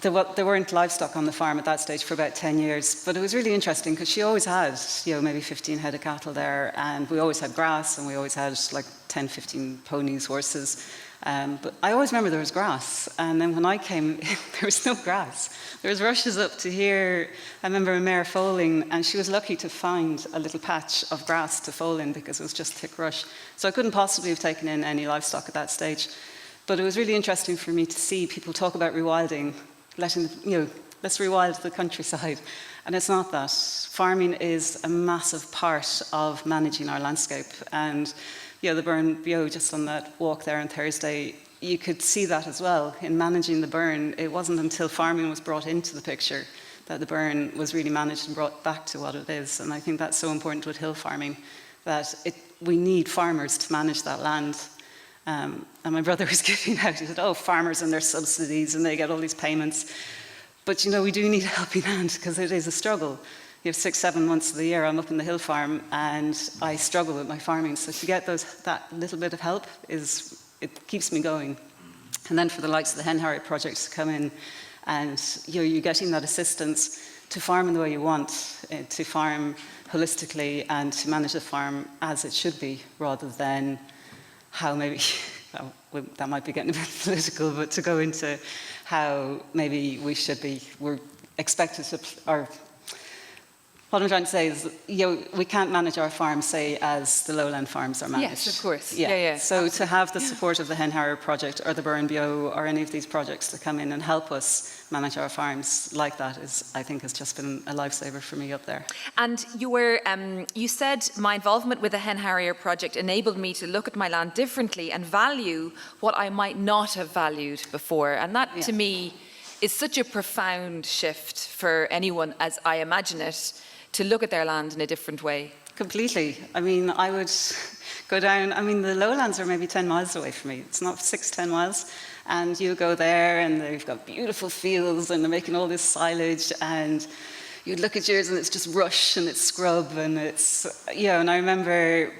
there weren't livestock on the farm at that stage for about 10 years, but it was really interesting because she always had, maybe 15 head of cattle there, and we always had grass, and we always had like 10, 15 ponies, horses. But I always remember there was grass, and then when I came, there was no grass. There was rushes up to here. I remember a mare foaling, and she was lucky to find a little patch of grass to foal in because it was just thick rush. So I couldn't possibly have taken in any livestock at that stage. But it was really interesting for me to see people talk about rewilding, let's rewild the countryside. And it's not that. Farming is a massive part of managing our landscape. And the burn, just on that walk there on Thursday, you could see that as well. In managing the burn, it wasn't until farming was brought into the picture that the burn was really managed and brought back to what it is. And I think that's so important with hill farming, that we need farmers to manage that land. And my brother was giving out, he said, farmers and their subsidies, and they get all these payments. But we do need a helping hand, because it is a struggle. You have 6-7 months of the year, I'm up in the hill farm, and I struggle with my farming. So to get that little bit of help, it keeps me going. And then for the likes of the Hen Harrier projects to come in, and you're getting that assistance to farm in the way you want, to farm holistically, and to manage the farm as it should be, rather than how maybe, that might be getting a bit political, but to go into how maybe we're expected to, or what I'm trying to say is, we can't manage our farms, say, as the lowland farms are managed. Yes, of course. Yeah. So absolutely. To have the support of the Hen Harrier project or the Burn Bio or any of these projects to come in and help us manage our farms like that I think has just been a lifesaver for me up there. And you said my involvement with the Hen Harrier project enabled me to look at my land differently and value what I might not have valued before. And that, to me, is such a profound shift for anyone, as I imagine it, to look at their land in a different way. Completely. I mean, I would go down, the lowlands are maybe 10 miles away from me. It's not 6-10 miles. And you go there and they've got beautiful fields and they're making all this silage, and you'd look at yours and it's just rush and it's scrub and it's, and I remember,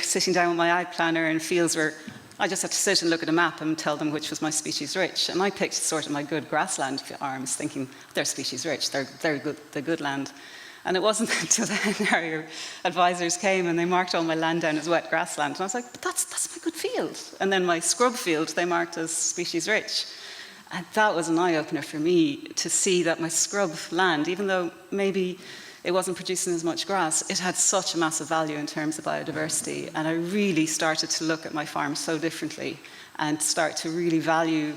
sitting down with my eye planner in fields where I just had to sit and look at a map and tell them which was my species rich. And I picked sort of my good grassland farms thinking they're species rich, they're good land. And it wasn't until the Hen Harrier advisors came and they marked all my land down as wet grassland. And I was like, but that's my good field. And then my scrub field, they marked as species rich. And that was an eye-opener for me to see that my scrub land, even though maybe it wasn't producing as much grass, it had such a massive value in terms of biodiversity. And I really started to look at my farm so differently and start to really value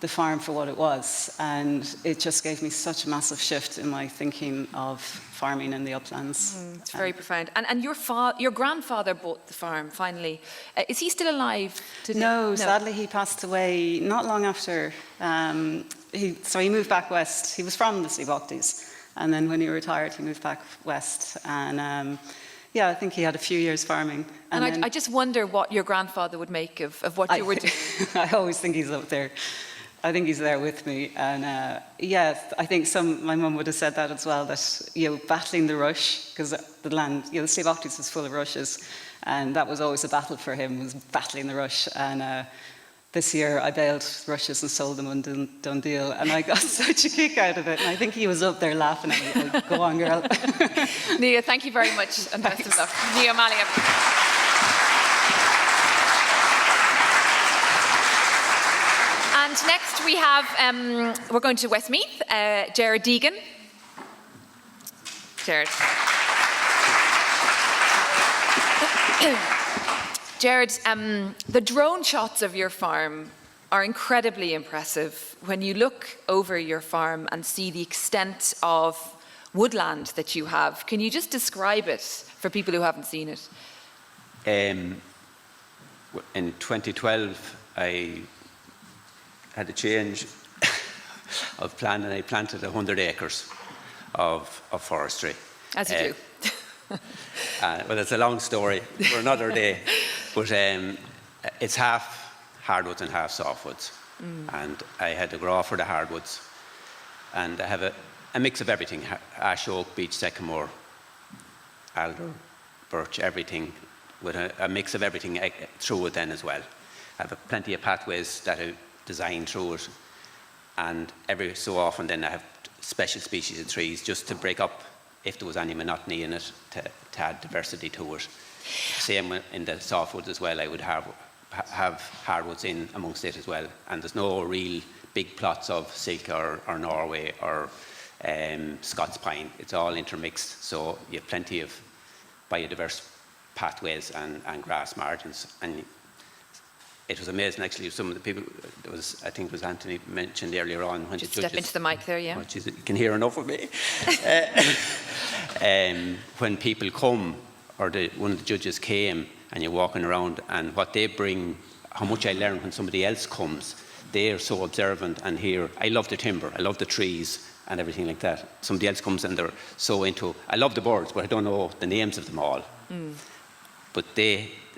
the farm for what it was. And it just gave me such a massive shift in my thinking of farming in the uplands. It's very profound. And your grandfather bought the farm, finally. Is he still alive today? No, sadly he passed away not long after. He moved back west. He was from the Sleeve-Octies. And then when he retired, he moved back west. And I think he had a few years farming. And I just wonder what your grandfather would make of what you were doing. I always think he's up there. I think he's there with me. And I think my mum would have said that as well, that, battling the rush, because the land, the Sleeve-Octies was full of rushes. And that was always a battle for him, was battling the rush. And this year I baled rushes and sold them on Dundee, and I got such a kick out of it. And I think he was up there laughing at me. Like, go on, girl. Nia, thank you very much, and best of luck. Nia O'malley. And next we have, we're going to Westmeath, Jared Deegan. Jared. Jared, the drone shots of your farm are incredibly impressive. When you look over your farm and see the extent of woodland that you have, can you just describe it for people who haven't seen it? In 2012, I had a change of plan, and I planted 100 acres of forestry. As you do. Well, it's a long story for another day, but it's half hardwoods and half softwoods. And I had to grow for the hardwoods, and I have a mix of everything: ash, oak, beech, sycamore, alder, birch, everything, with a mix of everything through it then as well. I have plenty of pathways that I design through it, and every so often then I have special species of trees just to break up if there was any monotony in it, to add diversity to it. Same in the softwoods as well. I would have hardwoods in amongst it as well, and there's no real big plots of silk or Norway or Scots pine. It's all intermixed, so you have plenty of biodiverse pathways and grass margins. And it was amazing, actually, some of the people, I think it was Anthony mentioned earlier on, when just step into the mic there, yeah. You can hear enough of me. When people come, or one of the judges came, and you're walking around, and what they bring, how much I learn when somebody else comes, they are so observant and hear. I love the timber, I love the trees and everything like that. Somebody else comes and they're so into, I love the birds, but I don't know the names of them all. But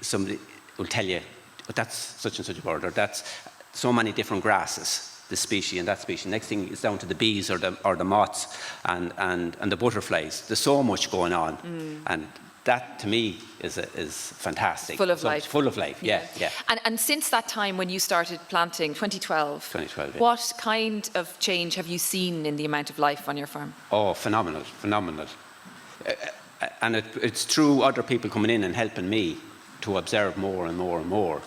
somebody will tell you, but that's such and such a bird, or that's so many different grasses, this species and that species. Next thing is down to the bees or the moths and the butterflies. There's so much going on, and that to me is fantastic. Full of life. Full of life, yeah. And since that time when you started planting, 2012, yeah. What kind of change have you seen in the amount of life on your farm? Oh, phenomenal. And it's through other people coming in and helping me to observe more and more and more.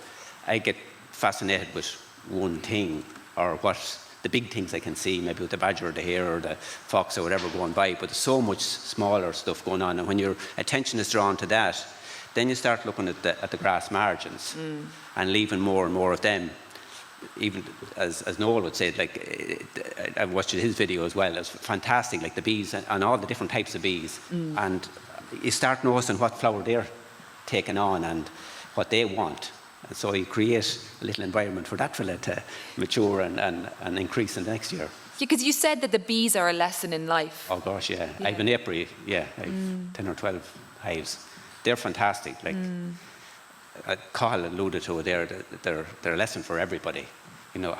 I get fascinated with one thing, or what the big things I can see, maybe with the badger or the hare or the fox or whatever going by, but there's so much smaller stuff going on, and when your attention is drawn to that, then you start looking at the grass margins and leaving more and more of them. Even as Noel would say, like, I watched his video as well. It's fantastic, like the bees and all the different types of bees, and you start noticing what flower they're taking on and what they want. And so you create a little environment for that fella to mature and increase in the next year. Because you said that the bees are a lesson in life. Oh gosh, yeah. I have an apiary, I have 10 or 12 hives. They're fantastic. Like Cathal alluded to it, they're a lesson for everybody. You know,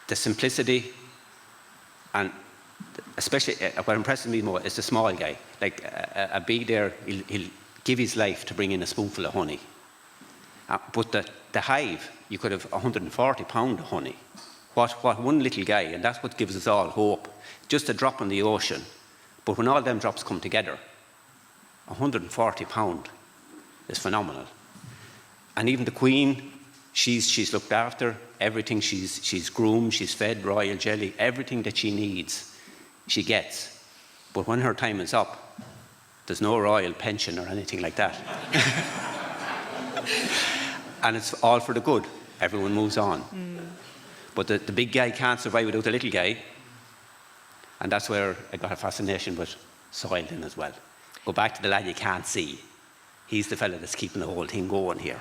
the simplicity, and especially what impresses me more is the small guy. Like a bee there, he'll give his life to bring in a spoonful of honey. But the hive, you could have 140 pounds of honey. What one little guy, and that's what gives us all hope. Just a drop in the ocean. But when all them drops come together, 140 pounds is phenomenal. And even the queen, she's looked after, everything, she's groomed, she's fed royal jelly, everything that she needs, she gets. But when her time is up, there's no royal pension or anything like that. And it's all for the good. Everyone moves on. But the big guy can't survive without the little guy. And that's where I got a fascination with soil in as well. Go back to the lad you can't see. He's the fella that's keeping the whole thing going here.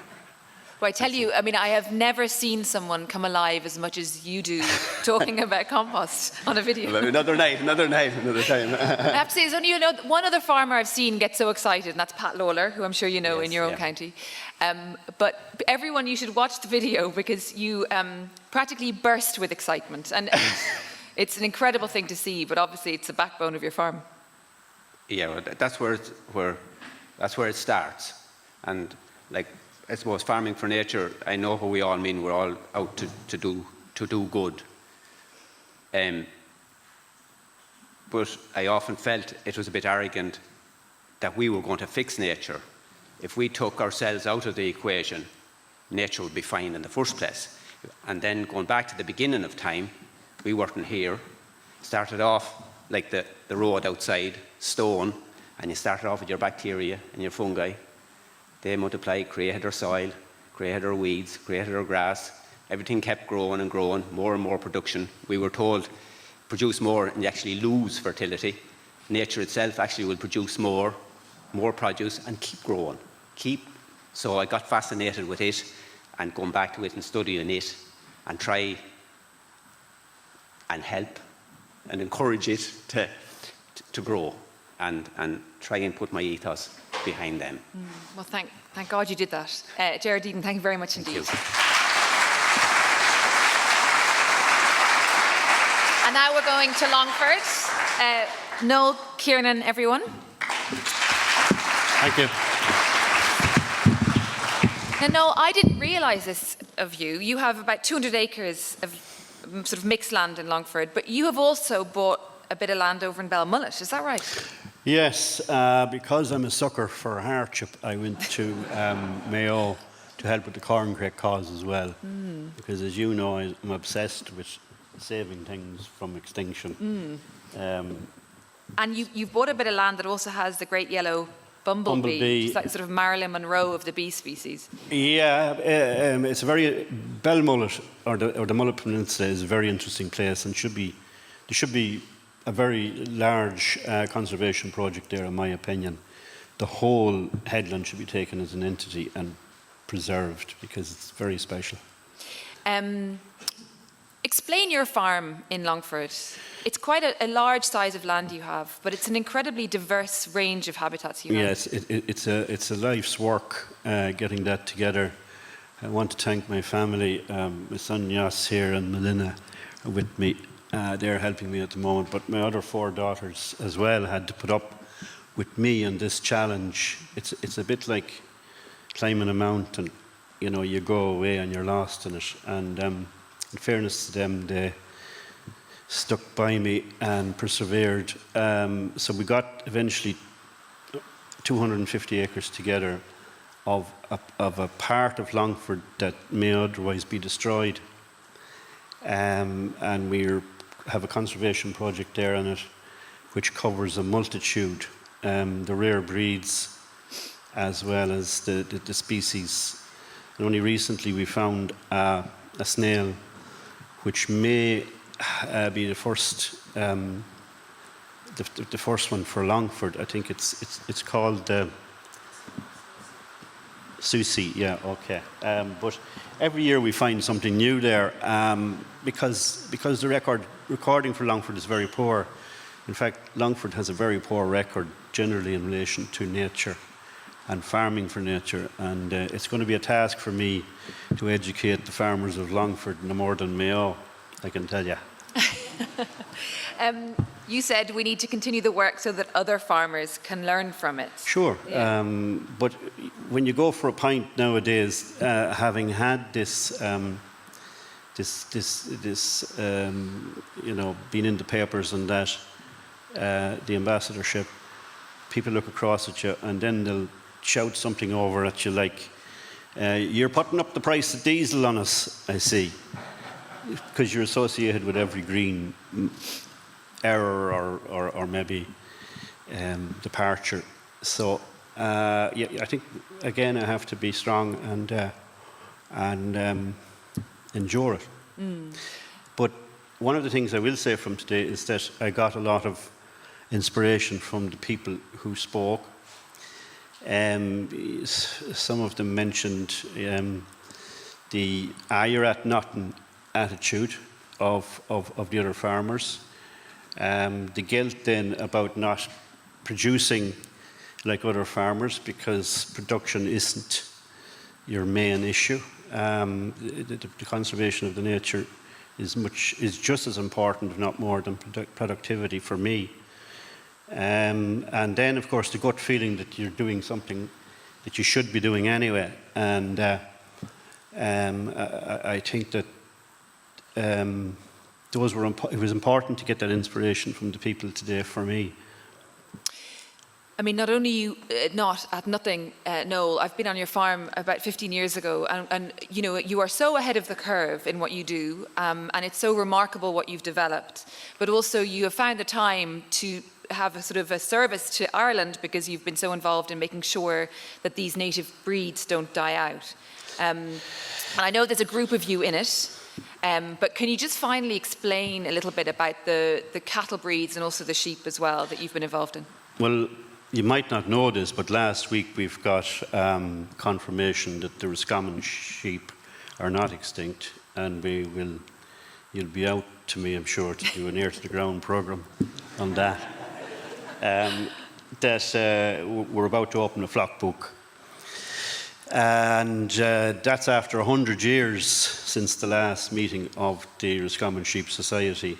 Well, I tell you, I mean, I have never seen someone come alive as much as you do talking about compost on a video. Another time. I have to say, there's only one other farmer I've seen get so excited, and that's Pat Lawler, who I'm sure you know in your own county. But everyone, you should watch the video because you practically burst with excitement. And it's an incredible thing to see, but obviously it's the backbone of your farm. Yeah, well, that's where it starts. And like, I suppose farming for nature, I know what we all mean. We're all out to do good. But I often felt it was a bit arrogant that we were going to fix nature. If we took ourselves out of the equation, nature would be fine in the first place. And then going back to the beginning of time, we weren't here. Started off like the road outside, stone, and you started off with your bacteria and your fungi. They multiplied, created their soil, created their weeds, created their grass. Everything kept growing and growing, more and more production. We were told, produce more and you actually lose fertility. Nature itself actually will produce more produce and keep growing. So I got fascinated with it and going back to it and studying it and try and help and encourage it to grow and try and put my ethos behind them. Well, thank God you did that. Gerard Deegan, thank you very much indeed. Thank you. And now we're going to Longford. Noel, Kieran, everyone. Thank you. Now, Noel, I didn't realise this of you. You have about 200 acres of sort of mixed land in Longford, but you have also bought a bit of land over in Belmullet, is that right? Yes, because I'm a sucker for hardship, I went to Mayo to help with the Corncrake cause as well. Because as you know, I'm obsessed with saving things from extinction. And you've bought a bit of land that also has the great yellow bumblebee. It's like sort of Marilyn Monroe of the bee species. Yeah, it's a very Belmullet or the Mullet Peninsula is a very interesting place, and there should be a very large conservation project there, in my opinion. The whole headland should be taken as an entity and preserved because it's very special. Explain your farm in Longford. It's quite a large size of land you have, but it's an incredibly diverse range of habitats you have. Yes, it's a life's work getting that together. I want to thank my family, my son Yas here and Melina are with me. They're helping me at the moment, but my other 4 daughters as well had to put up with me on this challenge. It's a bit like climbing a mountain. You know, you go away and you're lost in it. And in fairness to them, they stuck by me and persevered. So we got eventually 250 acres together of a part of Longford that may otherwise be destroyed. And we have a conservation project there on it which covers a multitude, the rare breeds as well as the species. And only recently we found a snail which may be the first one for Longford. I think it's called Susie. Yeah, okay. But every year we find something new there because the recording for Longford is very poor. In fact, Longford has a very poor record generally in relation to nature and farming for nature, and it's going to be a task for me to educate the farmers of Longford no more than Mayo, I can tell you. You said we need to continue the work so that other farmers can learn from it. Sure, Yeah. but when you go for a pint nowadays, having had this, you know, been in the papers and that, the ambassadorship, people look across at you and then they'll shout something over at you like, you're putting up the price of diesel on us, I see, because you're associated with every green error or maybe departure. So yeah, I think again I have to be strong and endure it. But one of the things I will say from today is that I got a lot of inspiration from the people who spoke. Some of them mentioned the you're at nothing attitude of the other farmers. The guilt then about not producing like other farmers because production isn't your main issue. The conservation of the nature is just as important, if not more, than productivity for me. And then, of course, the gut feeling that you're doing something that you should be doing anyway. And I think that it was important to get that inspiration from the people today for me. I mean, not only you not at nothing, Noel, I've been on your farm about 15 years ago, and you know, you are so ahead of the curve in what you do, and it's so remarkable what you've developed, but also you have found the time to have a sort of a service to Ireland because you've been so involved in making sure that these native breeds don't die out. And I know there's a group of you in it, but can you just finally explain a little bit about the cattle breeds and also the sheep as well that you've been involved in? Well, you might not know this, but last week we've got confirmation that the Roscommon sheep are not extinct, and you'll be out to me, I'm sure, to do an ear to the ground programme on that. We're about to open a flock book, and that's after 100 years since the last meeting of the Roscommon Sheep Society.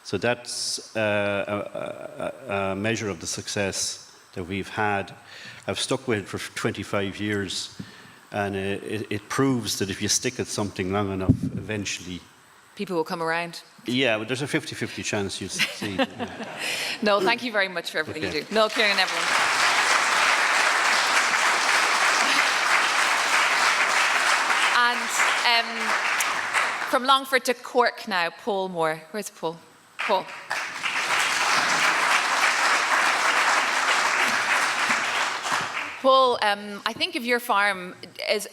So that's a measure of the success that we've had. I've stuck with it for 25 years, and it proves that if you stick at something long enough, eventually people will come around. Yeah, but there's a 50-50 chance you'll succeed. No, thank you very much for everything you do. No, Kieran, everyone. And from Longford to Cork now, Paul Moore. Where's Paul? Paul. Paul, I think of your farm as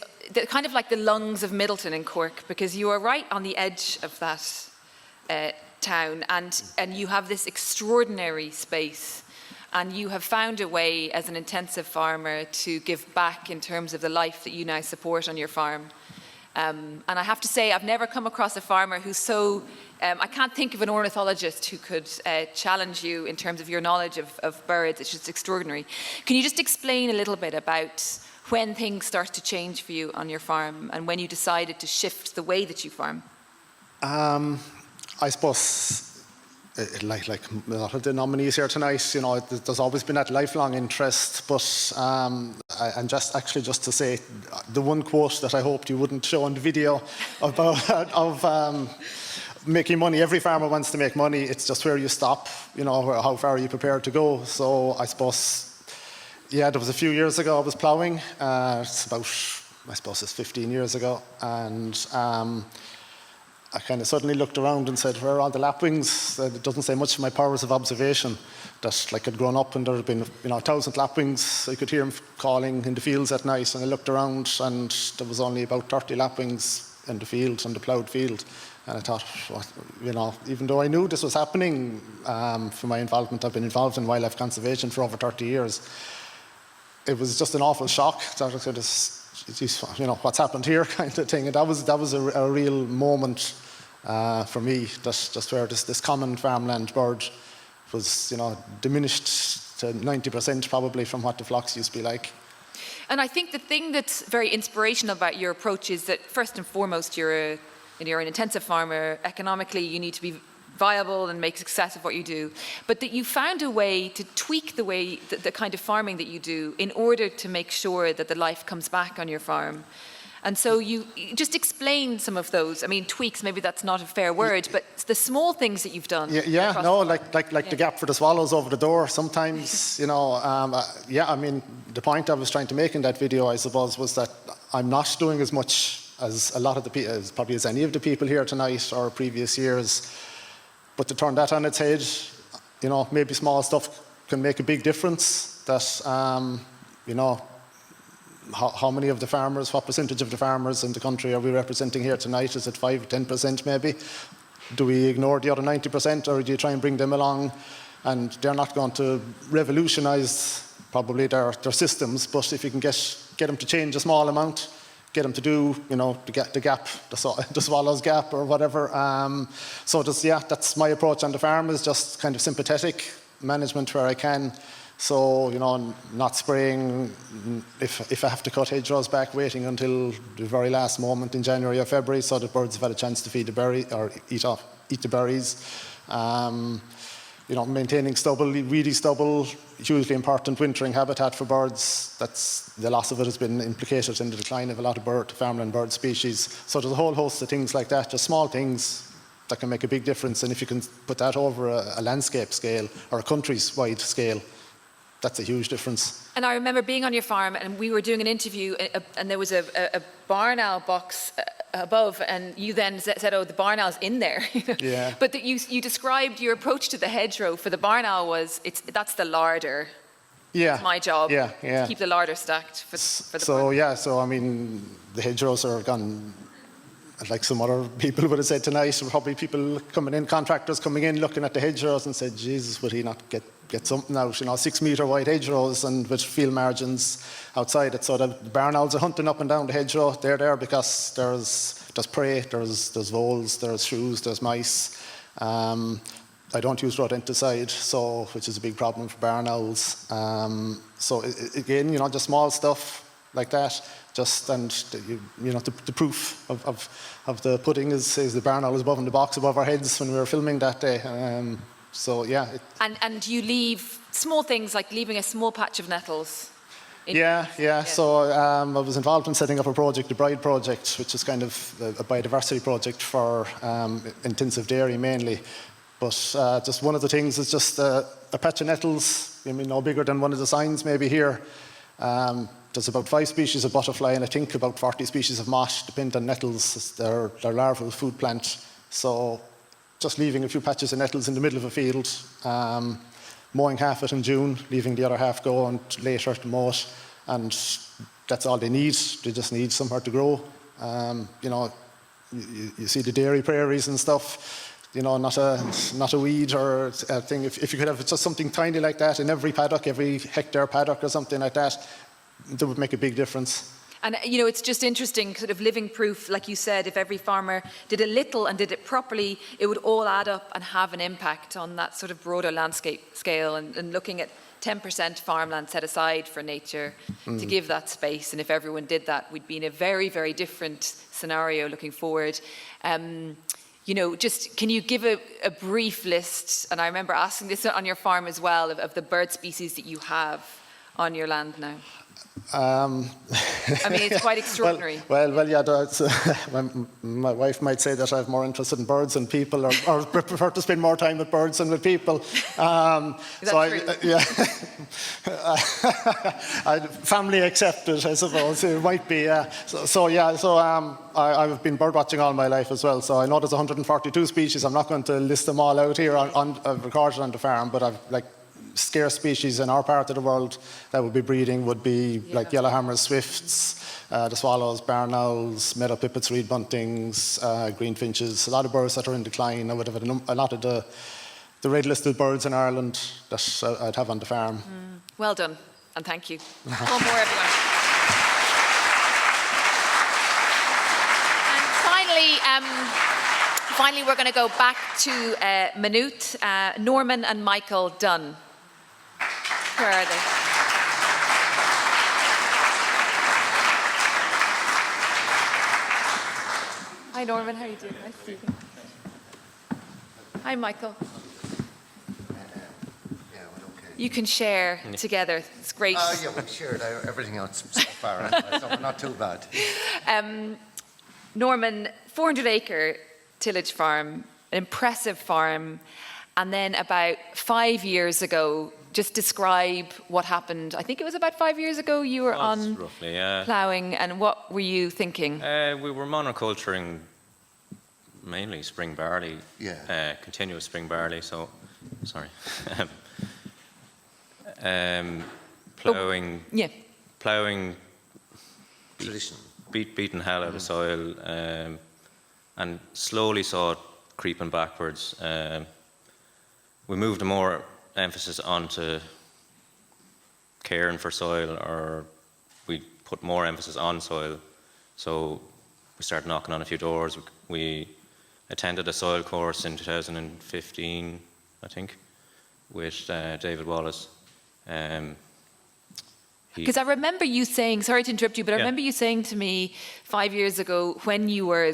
kind of like the lungs of Middleton in Cork, because you are right on the edge of that town, and you have this extraordinary space, and you have found a way as an intensive farmer to give back in terms of the life that you now support on your farm. And I have to say, I've never come across a farmer who's so, I can't think of an ornithologist who could challenge you in terms of your knowledge of birds. It's just extraordinary. Can you just explain a little bit about when things start to change for you on your farm and when you decided to shift the way that you farm? I suppose, like a lot of the nominees here tonight, you know, there's always been that lifelong interest, but and just to say the one quote that I hoped you wouldn't show in the video about making money. Every farmer wants to make money. It's just where you stop, you know, how far are you prepared to go. So I suppose, yeah, there was a few years ago I was ploughing. It's about, I suppose it's 15 years ago, and I kind of suddenly looked around and said, where are all the lapwings? It doesn't say much of my powers of observation. That, like, I'd grown up and there had been, you know, 1,000 lapwings. I could hear them calling in the fields at night, and I looked around and there was only about 30 lapwings in the field, in the ploughed field. And I thought, well, you know, even though I knew this was happening, for my involvement, I've been involved in wildlife conservation for over 30 years. It was just an awful shock that it was, you know, what's happened here kind of thing. And that was a real moment for me, just where this common farmland bird was, you know, diminished to 90% probably from what the flocks used to be like. And I think the thing that's very inspirational about your approach is that first and foremost you're an intensive farmer. Economically you need to be viable and make success of what you do, but that you found a way to tweak the way, the kind of farming that you do in order to make sure that the life comes back on your farm. And so you just explain some of those. I mean, tweaks, maybe that's not a fair word, but it's the small things that you've done. Yeah, no, like the gap for the swallows over the door. Sometimes, you know, yeah, I mean, the point I was trying to make in that video, I suppose, was that I'm not doing as much as a lot of the people, probably as any of the people here tonight or previous years. But to turn that on its head, you know, maybe small stuff can make a big difference. That, you know, how many of the farmers, what percentage of the farmers in the country are we representing here tonight? Is it 5, 10% maybe? Do we ignore the other 90%, or do you try and bring them along? And they're not going to revolutionise probably their systems, but if you can get them to change a small amount, get them to do, you know, the gap, the swallow's gap or whatever. So that's my approach on the farm, is just kind of sympathetic management where I can. So, you know, not spraying, if I have to cut hedgerows back, waiting until the very last moment in January or February so that birds have had a chance to feed the berry or eat the berries. You know, maintaining stubble, weedy stubble, hugely important wintering habitat for birds. The loss of it has been implicated in the decline of a lot of farmland bird species. So there's a whole host of things like that, just small things that can make a big difference. And if you can put that over a landscape scale or a countrywide scale, that's a huge difference. And I remember being on your farm and we were doing an interview and there was a barn owl box above, and you then said, "Oh, the barn owl's in there." Yeah. But you described your approach to the hedgerow for the barn owl was that's the larder. Yeah. It's my job. Yeah. To keep the larder stacked for the So barn. yeah, so I mean, the hedgerows are gone. Like some other people would have said tonight, probably people coming in, contractors coming in, looking at the hedgerows and said, Jesus, would he not get something out? You know, 6 metre wide hedgerows and with field margins outside it. So the barn owls are hunting up and down the hedgerow. They're there because there's prey, there's voles, there's shrews, there's mice. I don't use rodenticide, which is a big problem for barn owls. So again, you know, just small stuff like that. The proof of the pudding is the barn owl is above in the box above our heads when we were filming that day. So yeah. And you leave small things like leaving a small patch of nettles. Yeah. So I was involved in setting up a project, the Bride Project, which is kind of a biodiversity project for intensive dairy mainly. But just one of the things is just a patch of nettles, I mean, no bigger than one of the signs maybe here. There's about 5 species of butterfly and I think about 40 species of moth, depending on nettles. They're larval food plant. So just leaving a few patches of nettles in the middle of a field, mowing half it in June, leaving the other half go and later to mow it. And that's all they need. They just need somewhere to grow. You know, you see the dairy prairies and stuff. You know, not a weed or a thing. If you could have just something tiny like that in every paddock, every hectare paddock or something like that, that would make a big difference. And, you know, it's just interesting, sort of living proof, like you said, if every farmer did a little and did it properly, it would all add up and have an impact on that sort of broader landscape scale and looking at 10% farmland set aside for nature to give that space. And if everyone did that, we'd be in a very, very different scenario looking forward. You know, just can you give a brief list, and I remember asking this on your farm as well, of the bird species that you have on your land now? I mean, it's quite extraordinary. Well, yeah. My wife might say that I'm more interested in birds than people, or prefer to spend more time with birds than with people. Is that true? Family accepted, I suppose. It might be. I've been bird watching all my life as well. So I know there's 142 species. I'm not going to list them all out here recorded on the farm, but I've scarce species in our part of the world that would be breeding would be like yellowhammers, swifts, the swallows, barn owls, meadow pipits, reed buntings, greenfinches, a lot of birds that are in decline. I would have a lot of the red-listed birds in Ireland that I'd have on the farm. Well done, and thank you. One more, everyone. And finally, we're going to go back to Maynooth, Norman and Michael Dunn. Where are they? Hi, Norman. How are you doing? Nice to see you. Hi, Michael. You can share together. It's great. Yeah, we shared everything else so far, so we're not too bad. Norman, 400-acre tillage farm, an impressive farm, and then about 5 years ago, just describe what happened. I think it was about 5 years ago you were on roughly, ploughing, and what were you thinking? We were monoculturing mainly spring barley, continuous spring barley, so, sorry. Ploughing, ploughing, beating hell out of soil, and slowly saw it creeping backwards. We moved more emphasis onto caring for soil, or we put more emphasis on soil. So we started knocking on a few doors. We attended a soil course in 2015, I think, with David Wallace. Because I remember you saying, sorry to interrupt you, but I remember you saying to me 5 years ago when you were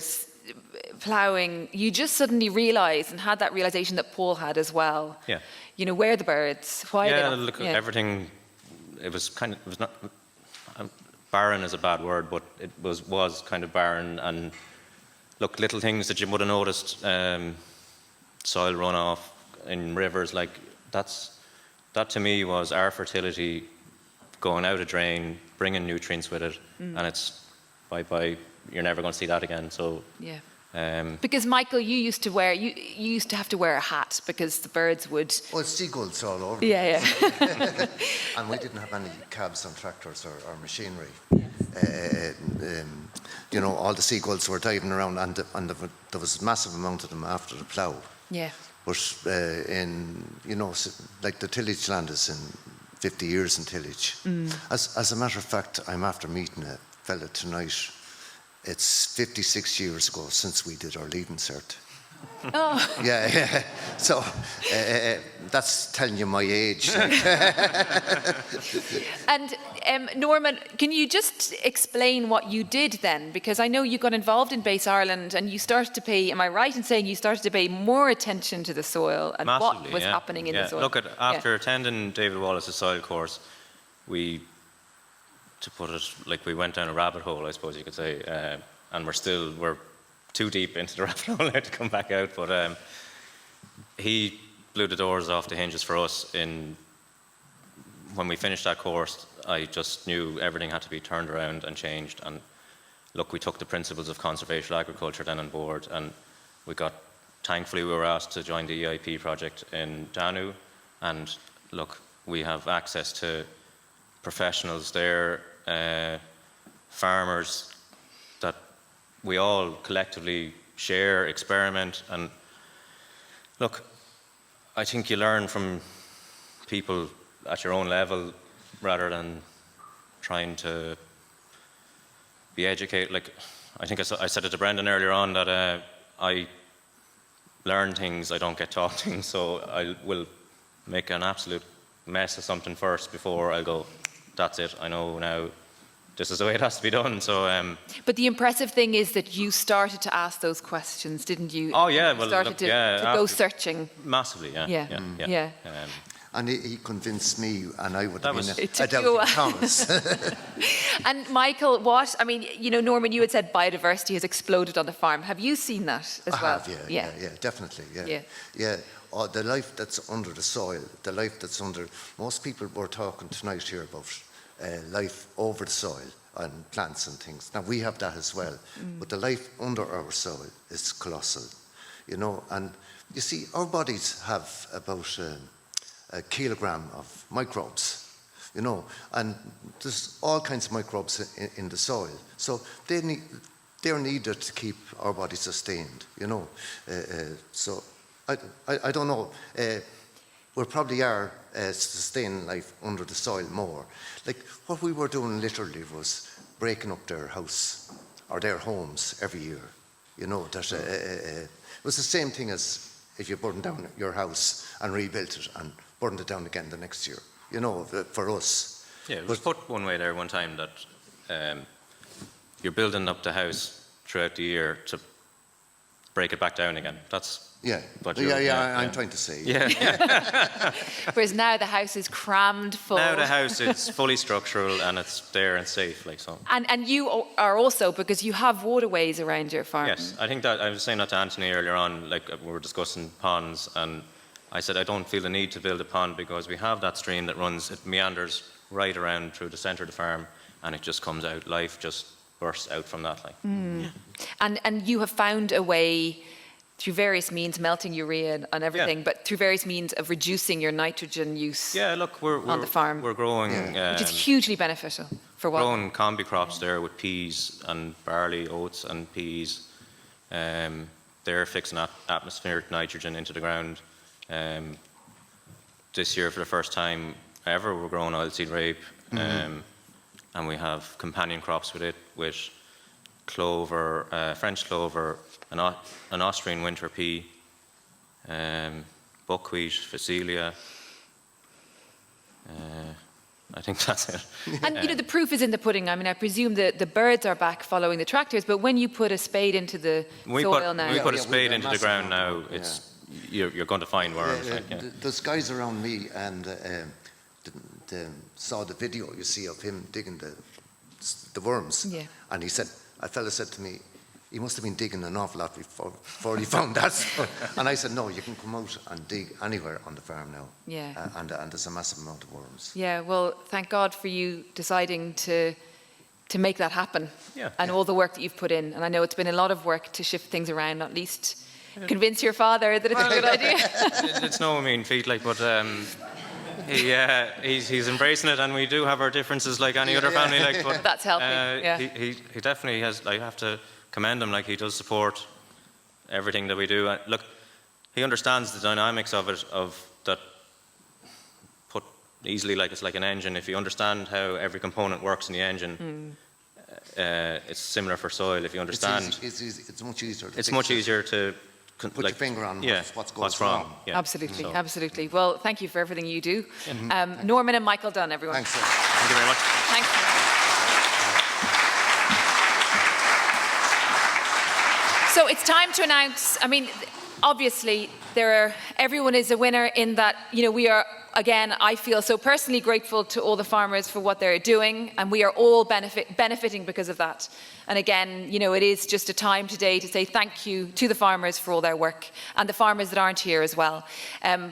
ploughing, you just suddenly realised and had that realisation that Paul had as well. Yeah. You know, where are the birds? Why are they not? Everything, it was not, barren is a bad word, but it was kind of barren. And look, little things that you would have noticed, soil runoff in rivers, like that to me was our fertility going out a drain, bringing nutrients with it, and it's bye-bye, you're never going to see that again. So Yeah. Because Michael, you used to have to wear a hat because the birds would. Well, seagulls all over. Yeah. And we didn't have any cabs on tractors or machinery. You know, all the seagulls were diving around, and there was a massive amount of them after the plough. Yeah. But you know, like the tillage land is in 50 years in tillage. As a matter of fact, I'm after meeting a fella tonight. It's 56 years ago since we did our leaving cert. Oh. Yeah. So that's telling you my age. And Norman, can you just explain what you did then? Because I know you got involved in Base Ireland and you started to pay, am I right in saying you started to pay more attention to the soil and massively, what was happening in the soil? Look, after attending David Wallace's soil course, to put it like, we went down a rabbit hole, I suppose you could say, and we're too deep into the rabbit hole now to come back out, but he blew the doors off the hinges for us. When we finished that course, I just knew everything had to be turned around and changed. And look, we took the principles of conservation agriculture then on board, and thankfully we were asked to join the EIP project in Danu, and look, we have access to professionals there, farmers that we all collectively share, experiment, and look, I think you learn from people at your own level rather than trying to be educated. Like, I think I said it to Brendan earlier on that I learn things, I don't get taught things, so I will make an absolute mess of something first before I go, that's it, I know now, this is the way it has to be done. So, but the impressive thing is that you started to ask those questions, didn't you? Oh yeah, well, started to go searching. Massively, yeah. And he convinced me, and I would have been it took a you a doubting Thomas. And Michael, Norman, you had said biodiversity has exploded on the farm. Have you seen that as well? I have, yeah, definitely, yeah. The life that's under the soil, the life that's under. Most people were talking tonight here about life over the soil and plants and things. Now we have that as well, but the life under our soil is colossal, you know. And you see, our bodies have about a kilogram of microbes, you know, and there's all kinds of microbes in the soil. So they're needed to keep our body sustained, you know. So I don't know. We probably are sustaining life under the soil more. Like what we were doing literally was breaking up their house or their homes every year. You know, that it was the same thing as if you burned down your house and rebuilt it and burned it down again the next year. You know, for us. Yeah, it was put one way there one time that you're building up the house throughout the year to break it back down again. That's what I'm trying to say. Yeah. Whereas now the house is crammed full. Now the house is fully structural and it's there and safe, like so. And you are also, because you have waterways around your farm. Yes, I think that I was saying that to Anthony earlier on. Like we were discussing ponds, and I said I don't feel the need to build a pond because we have that stream that runs, it meanders right around through the centre of the farm, and it just comes out. Life just bursts out from that, like. And you have found a way, through various means, melting urea and everything, but through various means of reducing your nitrogen use. Yeah, look, we're on the farm. We're growing, which is hugely beneficial for what? Growing combi crops there with peas and barley, oats and peas. They're fixing atmospheric nitrogen into the ground. This year, for the first time ever, we're growing oilseed rape, and we have companion crops with it, with clover, French clover, an Austrian winter pea, buckwheat, phacelia. I think that's it. And you know, the proof is in the pudding. I mean, I presume that the birds are back following the tractors, but when you put a spade into the soil now, we put a spade into the ground now. It's you're going to find worms. There's guys around me and saw the video you see of him digging the worms, and he said, a fella said to me, he must have been digging an awful lot before he found that. And I said, no, you can come out and dig anywhere on the farm now. And there's a massive amount of worms. Yeah, well, thank God for you deciding to to make that happen, and all the work that you've put in. And I know it's been a lot of work to shift things around, not least convince your father that it's a good idea. It's no mean feat, like, but he's embracing it, and we do have our differences like any other family. Like, but that's healthy. He definitely has. I have to commend him. Like, he does support everything that we do. Look, he understands the dynamics of it. Of that, put easily, like it's like an engine. If you understand how every component works in the engine, it's similar for soil. If you understand, it's much easier. It's much easier to put your finger on what's wrong. Yeah. Absolutely, absolutely. Well, thank you for everything you do. Norman and Michael Dunn, everyone. Thanks, sir. Thank you very much. Thanks. So it's time to announce, I mean, obviously, everyone is a winner in that, we are, again, I feel so personally grateful to all the farmers for what they're doing, and we are all benefiting because of that. And again, it is just a time today to say thank you to the farmers for all their work, and the farmers that aren't here as well.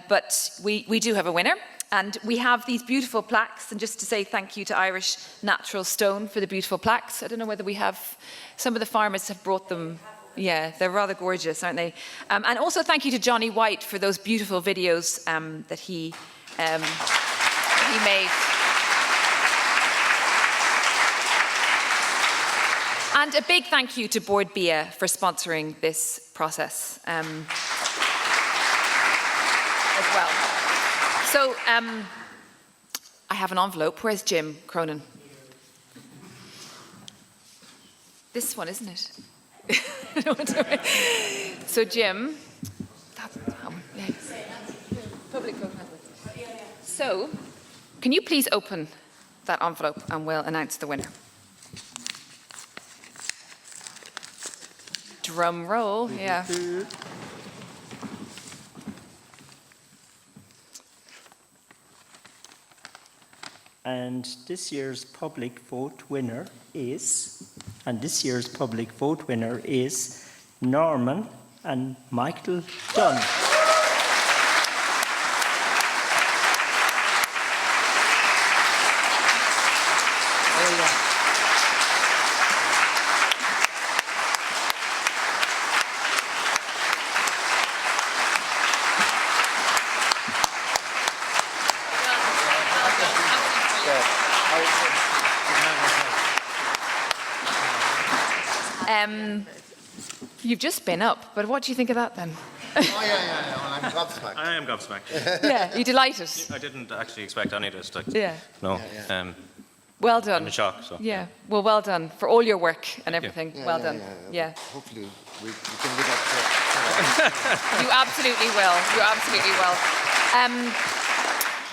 But we do have a winner, and we have these beautiful plaques, and just to say thank you to Irish Natural Stone for the beautiful plaques. I don't know whether we have, some of the farmers have brought them. Yeah, they're rather gorgeous, aren't they? And also thank you to Johnny White for those beautiful videos that he made. And a big thank you to Board Bia for sponsoring this process as well. So I have an envelope. Where's Jim Cronin? This one, isn't it? So Jim, public vote. So, can you please open that envelope and we'll announce the winner. Drum roll, yeah. And this year's public vote winner is Norman and Michael Dunn. You've just been up, but what do you think of that then? Oh, yeah. Well, I'm gobsmacked. I am gobsmacked. Yeah, you delighted? I didn't actually expect any of this. Like, yeah. No. Well done. I'm in shock. So. Yeah. Well, well done for all your work and everything. Well done. Yeah. Hopefully we can live up to it. You absolutely will. You absolutely will.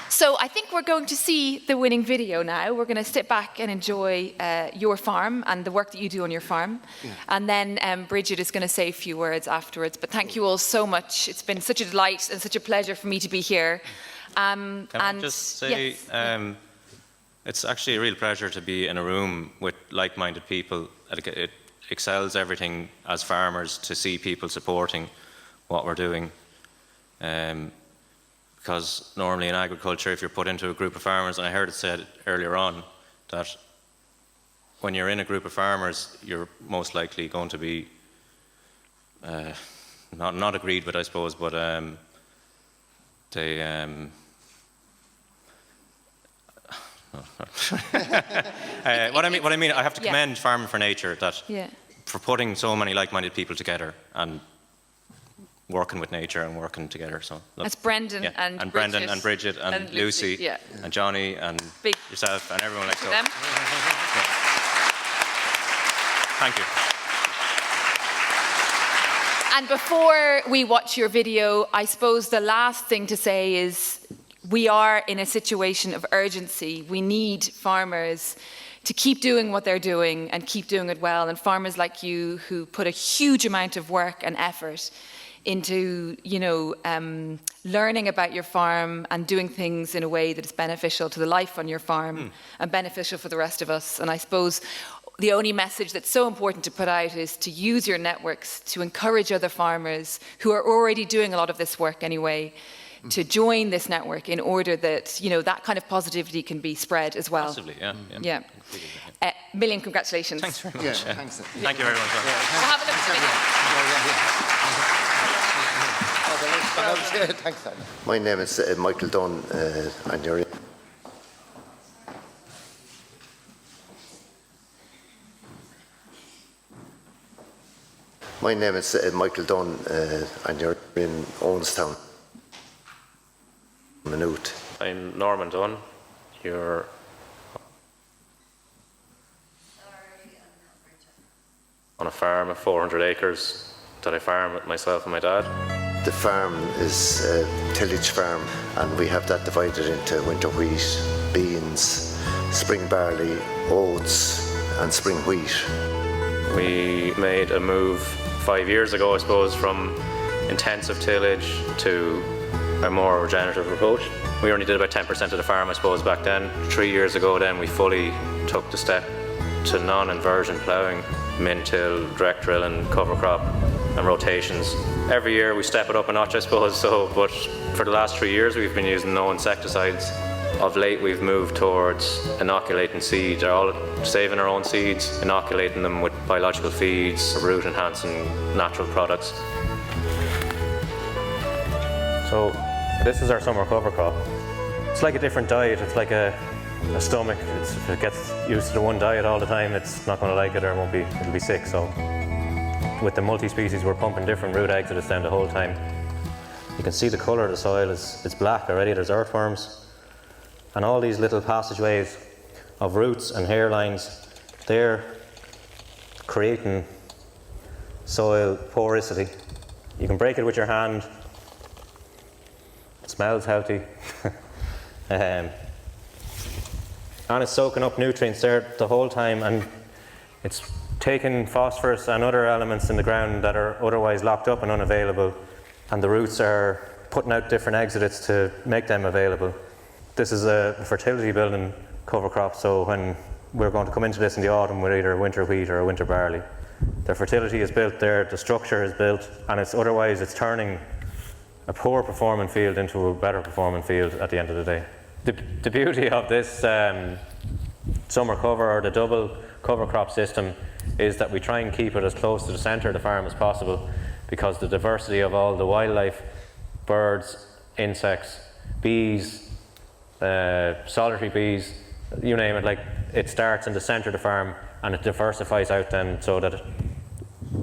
So I think we're going to see the winning video now. We're going to sit back and enjoy your farm and the work that you do on your farm. Yeah. And then Bridget is going to say a few words afterwards. But thank you all so much. It's been such a delight and such a pleasure for me to be here. Can I just say, yes. It's actually a real pleasure to be in a room with like-minded people. It excels everything as farmers to see people supporting what we're doing. Because normally in agriculture, if you're put into a group of farmers, and I heard it said earlier on, that when you're in a group of farmers, you're most likely going to be not agreed with, I suppose, but they what I mean, I have to commend Farming for Nature for putting so many like-minded people together and working with nature and working together. So that's Brendan and Brendan and Bridget and Lucy and Johnny and yourself and everyone like that. Thank you. And before we watch your video, I suppose the last thing to say is we are in a situation of urgency. We need farmers to keep doing what they're doing and keep doing it well. And farmers like you who put a huge amount of work and effort into, learning about your farm and doing things in a way that is beneficial to the life on your farm and beneficial for the rest of us. And I suppose the only message that's so important to put out is to use your networks to encourage other farmers who are already doing a lot of this work anyway, to join this network in order that, that kind of positivity can be spread as well. Possibly, yeah. Yeah. Million congratulations. Thanks very much. Yeah, thanks. Thank you very much. We'll have a look at the video. Thanks, my name is Michael Dunn, and you're My name is Michael Dunn, and you're in Owenstown, Maynooth. I'm Norman Dunn. You're on a farm of 400 acres that I farm with myself and my dad. The farm is a tillage farm, and we have that divided into winter wheat, beans, spring barley, oats, and spring wheat. We made a move 5 years ago, I suppose, from intensive tillage to a more regenerative approach. We only did about 10% of the farm, I suppose, back then. 3 years ago then we fully took the step to non-inversion ploughing, min-till, direct drilling, cover crop and rotations. Every year we step it up a notch, I suppose, but for the last 3 years we've been using no insecticides. Of late we've moved towards inoculating seeds, all saving our own seeds, inoculating them with biological feeds, root enhancing natural products. So this is our summer cover crop. It's like a different diet. It's like a stomach. If it gets used to the one diet all the time, it's not going to like it, or it'll be sick. So with the multi-species, we're pumping different root exodus down the whole time. You can see the colour of the soil it's black already. There's earthworms. And all these little passageways of roots and hairlines, they're creating soil porosity. You can break it with your hand. It smells healthy. And it's soaking up nutrients there the whole time, and it's taking phosphorus and other elements in the ground that are otherwise locked up and unavailable, and the roots are putting out different exudates to make them available. This is a fertility building cover crop, so when we're going to come into this in the autumn with either a winter wheat or a winter barley, the fertility is built there, the structure is built, and it's turning a poor performing field into a better performing field at the end of the day. The beauty of this summer cover, or the double cover crop system, is that we try and keep it as close to the centre of the farm as possible, because the diversity of all the wildlife, birds, insects, bees, solitary bees, you name it, it starts in the centre of the farm and it diversifies out then, so that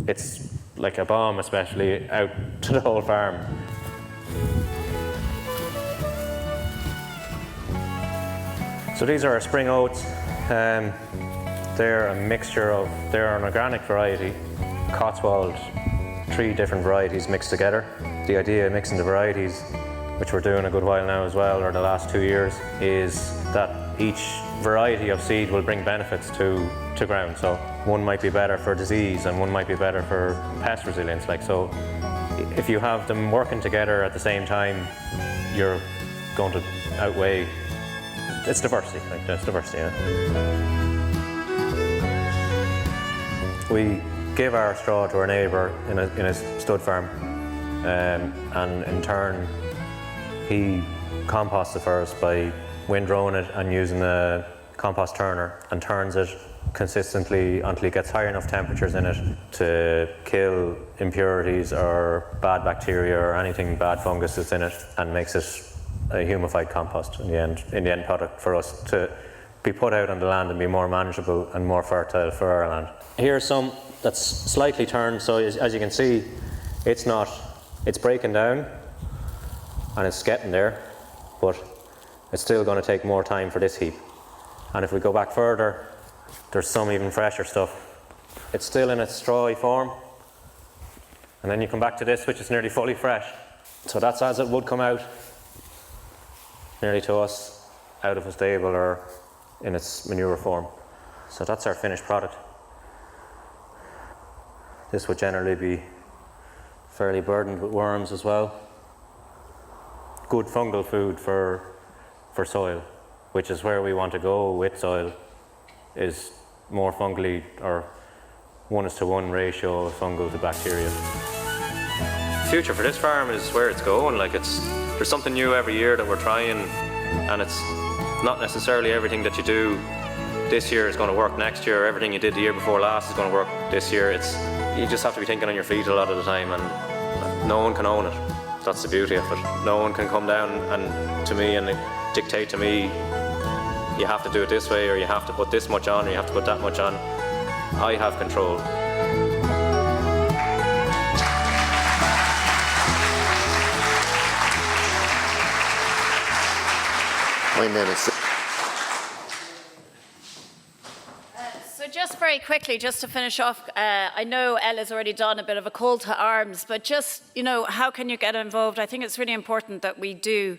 it's like a bomb, especially out to the whole farm. So these are our spring oats. They're a mixture of, they're an organic variety, Cotswold, 3 different varieties mixed together. The idea of mixing the varieties, which we're doing a good while now as well, or the last 2 years, is that each variety of seed will bring benefits to ground. So one might be better for disease and one might be better for pest resilience. So if you have them working together at the same time, you're going to outweigh. It's diversity, that's diversity, yeah. We give our straw to our neighbour in a stud farm, and in turn he composts it for us by windrowing it and using a compost turner, and turns it consistently until he gets high enough temperatures in it to kill impurities or bad bacteria or anything bad fungus that's in it, and makes it a humified compost in the end product for us to be put out on the land and be more manageable and more fertile for our land. Here's some that's slightly turned, so as you can see, it's breaking down and it's getting there, but it's still going to take more time for this heap. And if we go back further, there's some even fresher stuff. It's still in its strawy form, and then you come back to this, which is nearly fully fresh. So that's as it would come out, nearly to us, out of a stable or in its manure form. So that's our finished product. This would generally be fairly burdened with worms as well. Good fungal food for soil, which is where we want to go with soil, is more fungally, or 1:1 ratio of fungal to bacteria. The future for this farm is where it's going. It's there's something new every year that we're trying, and it's not necessarily everything that you do this year is going to work next year. Everything you did the year before last is going to work this year. You just have to be thinking on your feet a lot of the time, and no one can own it. That's the beauty of it. No one can come down to me and dictate to me, you have to do it this way, or you have to put this much on, or you have to put that much on. I have control. My name is... So just very quickly, just to finish off, I know Ella's already done a bit of a call to arms, but just, how can you get involved? I think it's really important that we do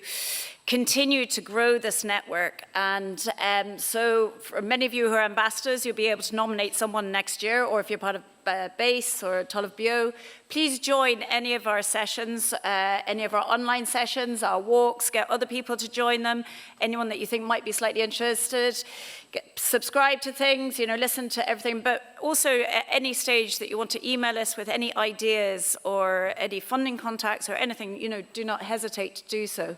continue to grow this network. And so for many of you who are ambassadors, you'll be able to nominate someone next year, or if you're part of BASE or Talamh Bio, please join any of our sessions, any of our online sessions, our walks, get other people to join them, anyone that you think might be slightly interested, subscribe to things, listen to everything, but also at any stage that you want to email us with any ideas or any funding contacts or anything, do not hesitate to do so.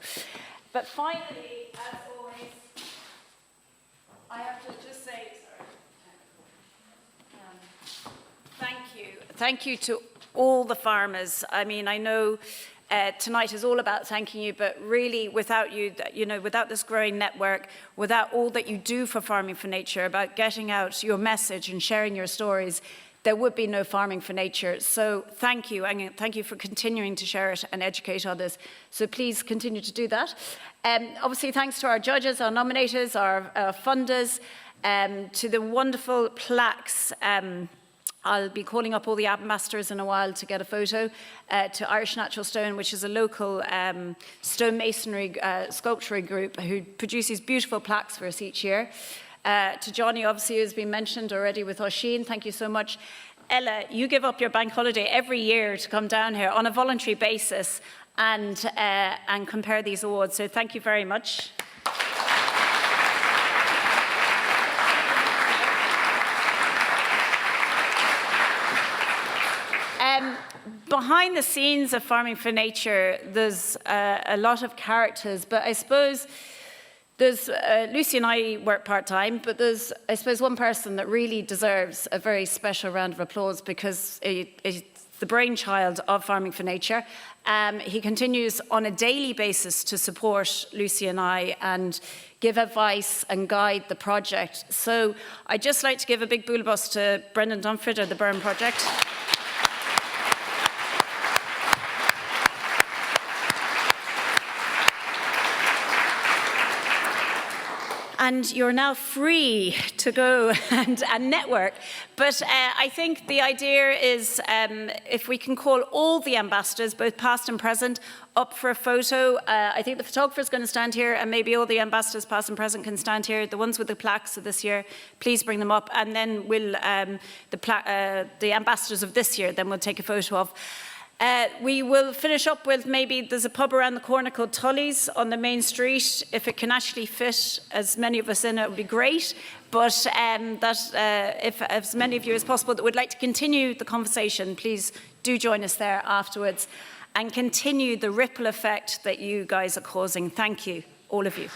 But finally, as always, I have to just say, thank you to all the farmers. I mean, I know tonight is all about thanking you, but really without you, without this growing network, without all that you do for Farming for Nature, about getting out your message and sharing your stories, there would be no Farming for Nature. So thank you, and thank you for continuing to share it and educate others. So please continue to do that. Obviously, thanks to our judges, our nominators, our funders, to the wonderful plaques. I'll be calling up all the ambassadors in a while to get a photo, to Irish Natural Stone, which is a local stonemasonry sculpturing group who produces beautiful plaques for us each year. To Johnny, obviously, who's been mentioned already with Oisin, thank you so much. Ella, you give up your bank holiday every year to come down here on a voluntary basis and compare these awards, so thank you very much. Behind the scenes of Farming for Nature, there's a lot of characters, but I suppose there's, Lucy and I work part-time, but there's, I suppose, one person that really deserves a very special round of applause because it's the brainchild of Farming for Nature. He continues on a daily basis to support Lucy and I and give advice and guide the project. So I'd just like to give a big boolabus to Brendan Dunford of the Burn Project. And you're now free to go and network. But I think the idea is if we can call all the ambassadors, both past and present, up for a photo. I think the photographer is going to stand here, and maybe all the ambassadors, past and present, can stand here. The ones with the plaques of this year, please bring them up. And then we'll, the ambassadors of this year, then we'll take a photo of. We will finish up with maybe there's a pub around the corner called Tully's on the main street. If it can actually fit as many of us in, it would be great. But if as many of you as possible that would like to continue the conversation, please do join us there afterwards and continue the ripple effect that you guys are causing. Thank you, all of you.